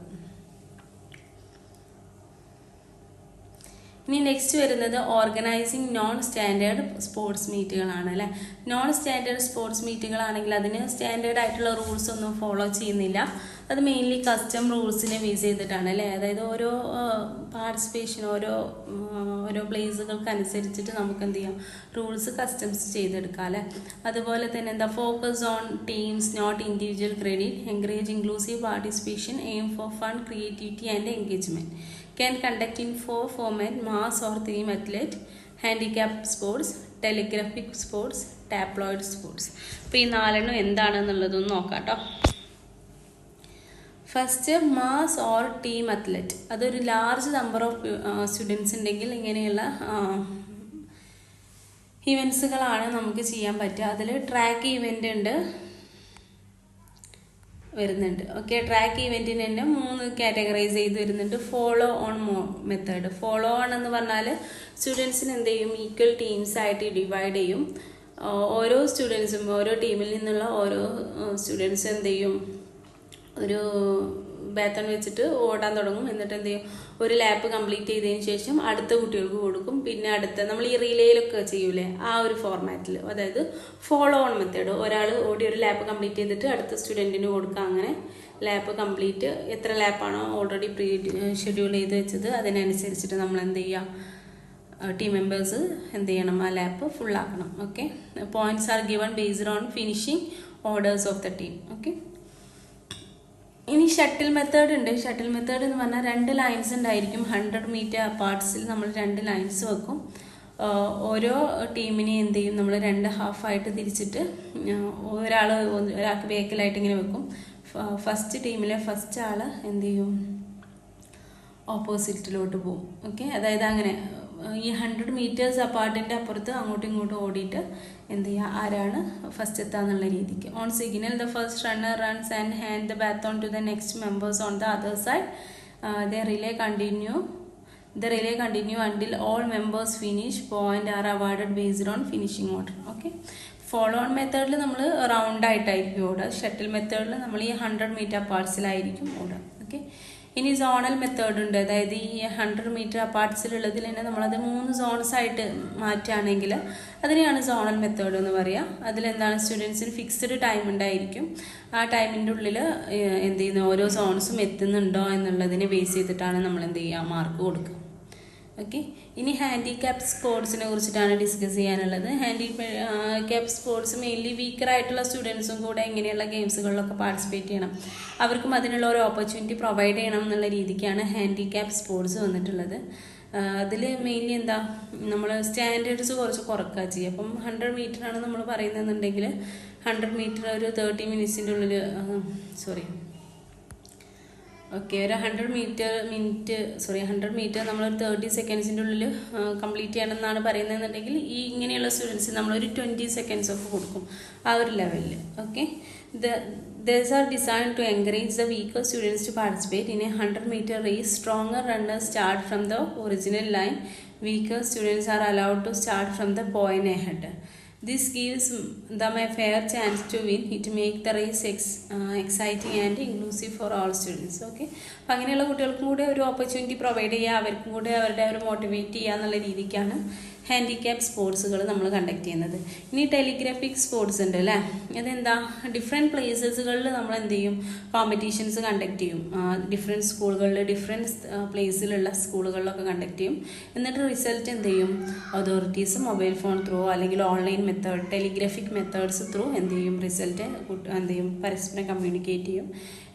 ഇനി നെക്സ്റ്റ് വരുന്നത് ഓർഗനൈസിങ് നോൺ സ്റ്റാൻഡേർഡ് സ്പോർട്സ് മീറ്റുകളാണ് അല്ലേ. നോൺ സ്റ്റാൻഡേർഡ് സ്പോർട്സ് മീറ്റുകളാണെങ്കിൽ അതിന് സ്റ്റാൻഡേർഡ് ആയിട്ടുള്ള റൂൾസ് ഒന്നും ഫോളോ ചെയ്യുന്നില്ല. അത് മെയിൻലി കസ്റ്റം റൂൾസിനെ ബേസ് ചെയ്തിട്ടാണ് അല്ലേ. അതായത് ഓരോ പാർട്ടിസിപ്പേഷൻ, ഓരോ പ്ലേസുകൾക്ക് അനുസരിച്ചിട്ട് നമുക്ക് എന്ത് ചെയ്യാം, റൂൾസ് കസ്റ്റംസ് ചെയ്തെടുക്കാം അല്ലേ. അതുപോലെ തന്നെ എന്താ, focus on teams not individual credit, encourage inclusive participation, aim for fun, creativity and engagement. Can conduct in 4 format: mass or theme athlete, handicapped sports, telegraphic sports, tabloid sports. അപ്പോൾ ഈ 4 എന്താണെന്നുള്ളതൊന്ന് നോക്കാം കേട്ടോ. First, mass or team athlete. അതൊരു large number of students ഉണ്ടെങ്കിൽ ഇങ്ങനെയുള്ള ഇവൻറ്റ്സുകളാണ് നമുക്ക് ചെയ്യാൻ പറ്റുക. അതിൽ ട്രാക്ക് ഇവൻ്റ് ഉണ്ട് വരുന്നുണ്ട്. ഓക്കെ, ട്രാക്ക് ഇവൻറ്റിന് തന്നെ 3 കാറ്റഗറൈസ് ചെയ്ത് വരുന്നുണ്ട്. Follow on method. Follow on എന്ന് പറഞ്ഞാൽ സ്റ്റുഡൻസിന് എന്ത് ചെയ്യും, ഈക്വൽ ടീംസ് ആയിട്ട് ഡിവൈഡ് ചെയ്യും. ഓരോ സ്റ്റുഡൻസും, ഓരോ ടീമിൽ നിന്നുള്ള ഓരോ സ്റ്റുഡൻസ് എന്ത് ചെയ്യും, ഒരു ബാത്തൺ വെച്ചിട്ട് ഓടാൻ തുടങ്ങും. എന്നിട്ട് എന്ത് ചെയ്യും, ഒരു ലാപ്പ് കംപ്ലീറ്റ് ചെയ്തതിന് ശേഷം അടുത്ത കുട്ടികൾക്ക് കൊടുക്കും. പിന്നെ അടുത്ത നമ്മൾ ഈ റിലേയിലൊക്കെ ചെയ്യൂലേ, ആ ഒരു ഫോർമാറ്റിൽ, അതായത് ഫോളോ ഓൺ മെത്തേഡ്. ഒരാൾ ഓടി ഒരു ലാപ്പ് കംപ്ലീറ്റ് ചെയ്തിട്ട് അടുത്ത സ്റ്റുഡൻറ്റിന് കൊടുക്കുക. അങ്ങനെ ലാപ്പ് കംപ്ലീറ്റ്, എത്ര ലാപ്പാണോ ഓൾറെഡി പ്രീ ഷെഡ്യൂൾ ചെയ്ത് വെച്ചത് അതിനനുസരിച്ചിട്ട് നമ്മൾ എന്ത് ചെയ്യുക, ടീം മെമ്പേഴ്സ് എന്ത് ചെയ്യണം, ആ ലാപ്പ് ഫുള്ളാക്കണം. Okay, points are given based on finishing orders of the team. Okay, ഇനി ഷട്ടിൽ മെത്തേഡ് ഉണ്ട്. ഷട്ടിൽ മെത്തേഡ് എന്ന് പറഞ്ഞാൽ 2 ലൈൻസ് ഉണ്ടായിരിക്കും. 100 മീറ്റർ അപ്പാർട്സിൽ നമ്മൾ 2 ലൈൻസ് വെക്കും. ഓരോ ടീമിനെ എന്ത് ചെയ്യും, നമ്മൾ 2 ഹാഫായിട്ട് തിരിച്ചിട്ട് ഒരാൾക്ക് ബേക്കിലായിട്ട് ഇങ്ങനെ വെക്കും. ഫസ്റ്റ് ടീമിലെ ഫസ്റ്റ് ആൾ എന്ത് ചെയ്യും, ഓപ്പോസിറ്റിലോട്ട് പോകും. ഓക്കെ, അതായത് അങ്ങനെ ഈ 100 മീറ്റേഴ്സ് അപ്പാർട്ടിൻ്റെ അപ്പുറത്ത് അങ്ങോട്ടും ഇങ്ങോട്ടും ഓടിയിട്ട് എന്ത് ചെയ്യുക, ആരാണ് ഫസ്റ്റ് എത്താന്നുള്ള രീതിക്ക്. On signal the first runner runs and hand the baton to the next members on the other side. The relay continue until all members finish. Point are awarded based on finishing order. Okay, follow on മെത്തേഡിൽ നമ്മൾ round ആയിട്ടായിരിക്കും ഓടുക. Shuttle മെത്തേഡിൽ നമ്മൾ ഈ 100 metre അപ്പാർട്സിലായിരിക്കും ഓടുക. Okay, ഇനി zonal method ഉണ്ട്. അതായത് ഈ 100 മീറ്റർ അപ്പാർട്സിലുള്ളതിൽ തന്നെ നമ്മളത് 3 സോൺസ് ആയിട്ട് മാറ്റുകയാണെങ്കിൽ അതിനെയാണ് സോണൽ മെത്തേഡ് എന്ന് പറയുക. അതിലെന്താണ്, സ്റ്റുഡൻസിന് ഫിക്സ്ഡ് ടൈം ഉണ്ടായിരിക്കും. ആ ടൈമിൻ്റെ ഉള്ളിൽ എന്ത് ചെയ്യുന്ന ഓരോ സോൺസും എത്തുന്നുണ്ടോ എന്നുള്ളതിനെ ബേസ് ചെയ്തിട്ടാണ് നമ്മൾ എന്ത് ചെയ്യുക, മാർക്ക് കൊടുക്കുക. ഓക്കെ, ഇനി ഹാൻഡിക്യാപ്പ് സ്പോർട്സിനെ കുറിച്ചിട്ടാണ് ഡിസ്കസ് ചെയ്യാനുള്ളത്. ഹാൻഡിക്യാപ്പ് സ്പോർട്സ് മെയിൻലി വീക്കറായിട്ടുള്ള സ്റ്റുഡൻസും കൂടെ ഇങ്ങനെയുള്ള ഗെയിംസുകളിലൊക്കെ പാർട്ടിസിപ്പേറ്റ് ചെയ്യണം. അവർക്കും അതിനുള്ള ഒരു ഓപ്പർച്യൂണിറ്റി പ്രൊവൈഡ് ചെയ്യണം എന്നുള്ള രീതിക്കാണ് ഹാൻഡിക്യാപ്പ് സ്പോർട്സ് വന്നിട്ടുള്ളത്. അതിൽ മെയിൻലി എന്താ, നമ്മൾ സ്റ്റാൻഡേർഡ്സ് കുറച്ച് കുറക്കുക ചെയ്യുക. അപ്പം 100 മീറ്ററാണ് നമ്മൾ പറയുന്നതെന്നുണ്ടെങ്കിൽ 100 മീറ്റർ ഒരു 30 മിനിറ്റ്സിൻ്റെ ഉള്ളിൽ ഒരു 100 മീറ്റർ നമ്മൾ 30 സെക്കൻഡ്സിൻ്റെ ഉള്ളിൽ കംപ്ലീറ്റ് ചെയ്യണം എന്നാണ് പറയുന്നതെന്നുണ്ടെങ്കിൽ ഈ ഇങ്ങനെയുള്ള സ്റ്റുഡൻസ് നമ്മളൊരു 20 സെക്കൻഡ്സ് ഒക്കെ കൊടുക്കും ആ ഒരു ലെവലിൽ. Okay, these are designed to encourage the weaker students to participate in a 100 meter race. Stronger runners start from the original line. Weaker students are allowed to start from the point ahead. This gives them a fair chance to win. It makes the race exciting and inclusive for all students. Okay, അപ്പോൾ അങ്ങനെയുള്ള കുട്ടികൾക്കും കൂടെ ഒരു opportunity provide ചെയ്യുക, അവർക്കും കൂടെ അവരുടെ ഒരു മോട്ടിവേറ്റ് ചെയ്യുക എന്നുള്ള രീതിക്കാണ് ഹാൻഡിക്യാപ്പ് സ്പോർട്സുകൾ നമ്മൾ കണ്ടക്ട് ചെയ്യുന്നത്. ഇനി ടെലിഗ്രാഫിക് സ്പോർട്സ് ഉണ്ട് അല്ലേ. അതെന്താ, ഡിഫറെൻറ്റ് പ്ലേസസുകളിൽ നമ്മൾ എന്ത് ചെയ്യും, കോമ്പറ്റീഷൻസ് കണ്ടക്ട് ചെയ്യും. ഡിഫറെൻറ്റ് സ്കൂളുകളിൽ ഡിഫറെൻറ്റ് പ്ലേസിലുള്ള സ്കൂളുകളിലൊക്കെ കണ്ടക്ട് ചെയ്യും. എന്നിട്ട് റിസൾട്ട് എന്ത് ചെയ്യും, അതോറിറ്റീസ് മൊബൈൽ ഫോൺ ത്രൂ അല്ലെങ്കിൽ online method telegraphic methods through എന്ത് ചെയ്യും, റിസൾട്ട് എന്ത് ചെയ്യും, പരസ്പരം കമ്മ്യൂണിക്കേറ്റ് ചെയ്യും.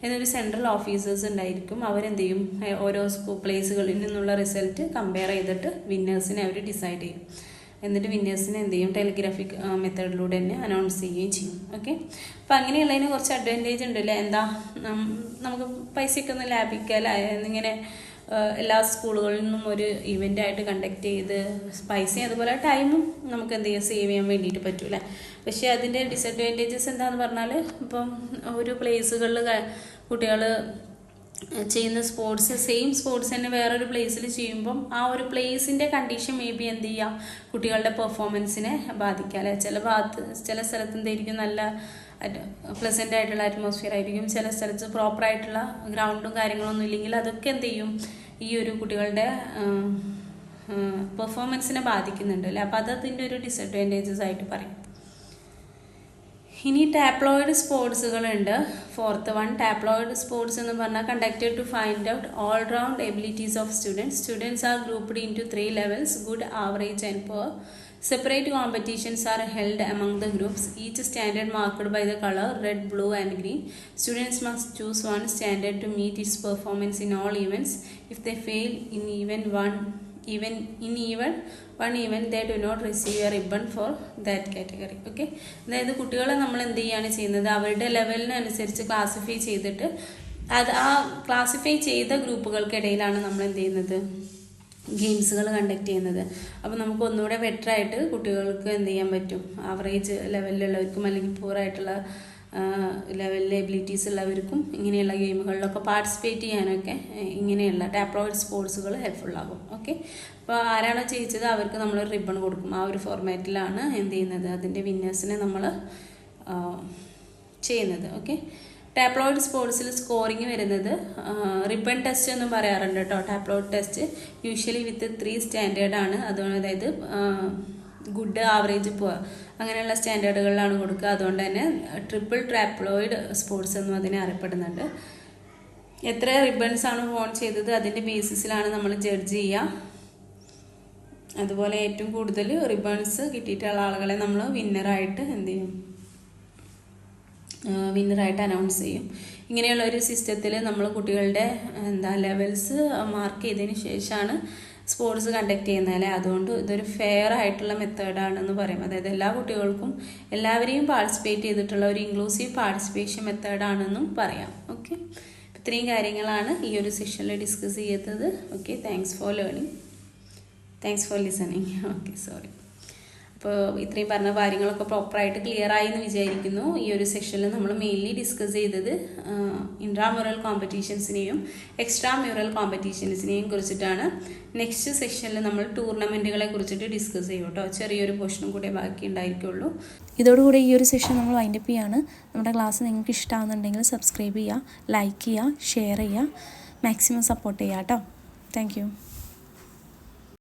എന്നൊരു സെൻട്രൽ ഓഫീസേഴ്സ് ഉണ്ടായിരിക്കും. അവരെന്ത് ചെയ്യും, ഓരോ പ്ലേസുകളിൽ നിന്നുള്ള റിസൾട്ട് കമ്പയർ ചെയ്തിട്ട് വിന്നേഴ്സിനെ അവർ ഡിസൈഡ് ചെയ്യും. എന്നിട്ട് വിന്നേഴ്സിനെ എന്ത് ചെയ്യും, ടെലിഗ്രാഫിക് മെത്തേഡിലൂടെ തന്നെ അനൗൺസ് ചെയ്യുകയും ചെയ്യും. ഓക്കെ, അപ്പം അങ്ങനെയുള്ളതിന് കുറച്ച് അഡ്വാൻറ്റേജ് ഉണ്ടല്ലേ. എന്താ, നമുക്ക് പൈസയൊക്കെ ഒന്ന് ലാഭിക്കുക. ഇങ്ങനെ എല്ലാ സ്കൂളുകളിൽ നിന്നും ഒരു ഇവൻ്റായിട്ട് കണ്ടക്ട് ചെയ്ത് പൈസയും അതുപോലെ ടൈമും നമുക്ക് എന്ത് ചെയ്യാം, സേവ് ചെയ്യാൻ വേണ്ടിയിട്ട് പറ്റൂല. പക്ഷേ അതിൻ്റെ ഡിസഡ്വാൻറ്റേജസ് എന്താണെന്ന് പറഞ്ഞാൽ, ഇപ്പം ഒരു പ്ലേസുകളിൽ കുട്ടികൾ ചെയ്യുന്ന സ്പോർട്സ് സെയിം സ്പോർട്സ് തന്നെ വേറൊരു പ്ലേസിൽ ചെയ്യുമ്പം ആ ഒരു പ്ലേസിൻ്റെ കണ്ടീഷൻ മേ ബി എന്ത് ചെയ്യാം, കുട്ടികളുടെ പെർഫോമൻസിനെ ബാധിക്കാം അല്ലേ. ചില സ്ഥലത്ത് എന്തായിരിക്കും, നല്ല പ്ലസൻ്റ് ആയിട്ടുള്ള അറ്റ്മോസ്ഫിയർ ആയിരിക്കും. ചില സ്ഥലത്ത് പ്രോപ്പറായിട്ടുള്ള ഗ്രൗണ്ടും കാര്യങ്ങളൊന്നും ഇല്ലെങ്കിൽ അതൊക്കെ എന്ത് ചെയ്യും, ഈ ഒരു കുട്ടികളുടെ പെർഫോമൻസിനെ ബാധിക്കുന്നുണ്ട് അല്ലേ. അപ്പോൾ അതതിൻ്റെ ഒരു ഡിസഡ്വാൻറ്റേജസ് ആയിട്ട് പറയും. ഇനി ടാപ്ലോയിഡ് സ്പോർട്സുകളുണ്ട്. 4th വൺ, ടാപ്ലോയിഡ് സ്പോർട്സ് എന്ന് പറഞ്ഞാൽ conducted to find out all round abilities of students are grouped into 3 levels: good, average and poor. Separate competitions are held among the groups, each standard marked by the color red, blue and green. Students must choose one standard to meet its performance in all events. If they fail in one event, they do not receive a ribbon for that category. Okay, അതായത് കുട്ടികളെ നമ്മൾ എന്ത് ചെയ്യാണ് ചെയ്യുന്നത്, അവരുടെ ലെവലിനനുസരിച്ച് classify ചെയ്തിട്ട് ആ classify ചെയ്ത ഗ്രൂപ്പുകൾക്കിടയിലാണ് നമ്മൾ എന്ത് ചെയ്യുന്നത്, ഗെയിംസുകൾ കണ്ടക്ട് ചെയ്യുന്നത്. അപ്പോൾ നമുക്ക് ഒന്നുകൂടെ ബെറ്ററായിട്ട് കുട്ടികൾക്ക് എന്ത് ചെയ്യാൻ പറ്റും, ആവറേജ് ലെവലിലുള്ളവർക്കും അല്ലെങ്കിൽ പൂറായിട്ടുള്ള ലെവലിലെ എബിലിറ്റീസ് ഉള്ളവർക്കും ഇങ്ങനെയുള്ള ഗെയിമുകളിലൊക്കെ പാർട്ടിസിപ്പേറ്റ് ചെയ്യാനൊക്കെ ഇങ്ങനെയുള്ള ടാപ്ലോയിഡ് സ്പോർട്സുകൾ ഹെൽപ്ഫുള്ളാകും. ഓക്കെ, അപ്പോൾ ആരാണോ ജയിച്ചത് അവർക്ക് നമ്മൾ റിബൺ കൊടുക്കും. ആ ഒരു ഫോർമാറ്റിലാണ് എന്ത് ചെയ്യുന്നത്, അതിൻ്റെ വിന്നേഴ്സിനെ നമ്മൾ ചെയ്യുന്നത്. ഓക്കെ, ടാപ്ലോയിഡ് സ്പോർട്സിൽ സ്കോറിങ് വരുന്നത് റിബൺ ടെസ്റ്റ് എന്നും പറയാറുണ്ട് കേട്ടോ. ടാപ്ലോയിഡ് ടെസ്റ്റ് യൂഷ്വലി വിത്ത് 3 സ്റ്റാൻഡേർഡാണ്. അതുകൊണ്ട് അതായത് ഗുഡ്, ആവറേജ്, പുവർ അങ്ങനെയുള്ള സ്റ്റാൻഡേർഡുകളിലാണ് കൊടുക്കുക. അതുകൊണ്ട് തന്നെ ട്രിപ്പിൾ ടാപ്ലോയിഡ് സ്പോർട്സ് എന്നും അതിനെ അറിയപ്പെടുന്നുണ്ട്. എത്ര റിബൺസ് ആണ് വോൺ ചെയ്തത് അതിൻ്റെ ബേസിസിലാണ് നമ്മൾ ജഡ്ജ് ചെയ്യുക. അതുപോലെ ഏറ്റവും കൂടുതൽ റിബൺസ് കിട്ടിയിട്ടുള്ള ആളുകളെ നമ്മൾ വിന്നറായിട്ട് എന്ത് ചെയ്യും, വിന്നറായിട്ട് അനൗൺസ് ചെയ്യും. ഇങ്ങനെയുള്ള ഒരു സിസ്റ്റത്തിൽ നമ്മൾ കുട്ടികളുടെ ലെവൽസ് മാർക്ക് ചെയ്തതിന് ശേഷമാണ് സ്പോർട്സ് കണ്ടക്ട് ചെയ്യുന്നതല്ലേ. അതുകൊണ്ട് ഇതൊരു ഫെയർ ആയിട്ടുള്ള മെത്തേഡാണെന്ന് പറയും. അതായത് എല്ലാ കുട്ടികൾക്കും എല്ലാവരെയും പാർട്ടിസിപ്പേറ്റ് ചെയ്തിട്ടുള്ള ഒരു ഇൻക്ലൂസീവ് പാർട്ടിസിപ്പേഷൻ മെത്തേഡാണെന്നും പറയാം. ഓക്കെ, ഇത്രയും കാര്യങ്ങളാണ് ഈ ഒരു സെഷനിൽ ഡിസ്കസ് ചെയ്തത്. Okay, thanks for learning, thanks for listening. Okay, sorry. അപ്പോൾ ഇത്രയും പറഞ്ഞ കാര്യങ്ങളൊക്കെ പ്രോപ്പറായിട്ട് ക്ലിയർ ആയി എന്ന് വിചാരിക്കുന്നു. ഈ ഒരു സെഷനിൽ നമ്മൾ മെയിൻലി ഡിസ്കസ് ചെയ്തത് ഇൻട്രാമ്യൂറൽ കോമ്പറ്റീഷൻസിനെയും എക്സ്ട്രാ മ്യൂറൽ കോമ്പറ്റീഷൻസിനെയും കുറിച്ചിട്ടാണ്. നെക്സ്റ്റ് സെഷനിൽ നമ്മൾ ടൂർണമെൻറ്റുകളെ കുറിച്ചിട്ട് ഡിസ്കസ് ചെയ്യും കേട്ടോ. ചെറിയൊരു പോർഷനും കൂടെ ബാക്കി ഉണ്ടായിരിക്കുള്ളൂ. ഇതോടുകൂടി ഈ ഒരു സെഷൻ നമ്മൾ വൈൻഡപ്പ് ചെയ്യാണ്. നമ്മുടെ ക്ലാസ് നിങ്ങൾക്ക് ഇഷ്ടമാകുന്നുണ്ടെങ്കിൽ സബ്സ്ക്രൈബ് ചെയ്യുക, ലൈക്ക് ചെയ്യുക, ഷെയർ ചെയ്യുക, മാക്സിമം സപ്പോർട്ട് ചെയ്യുക കേട്ടോ. Thank you.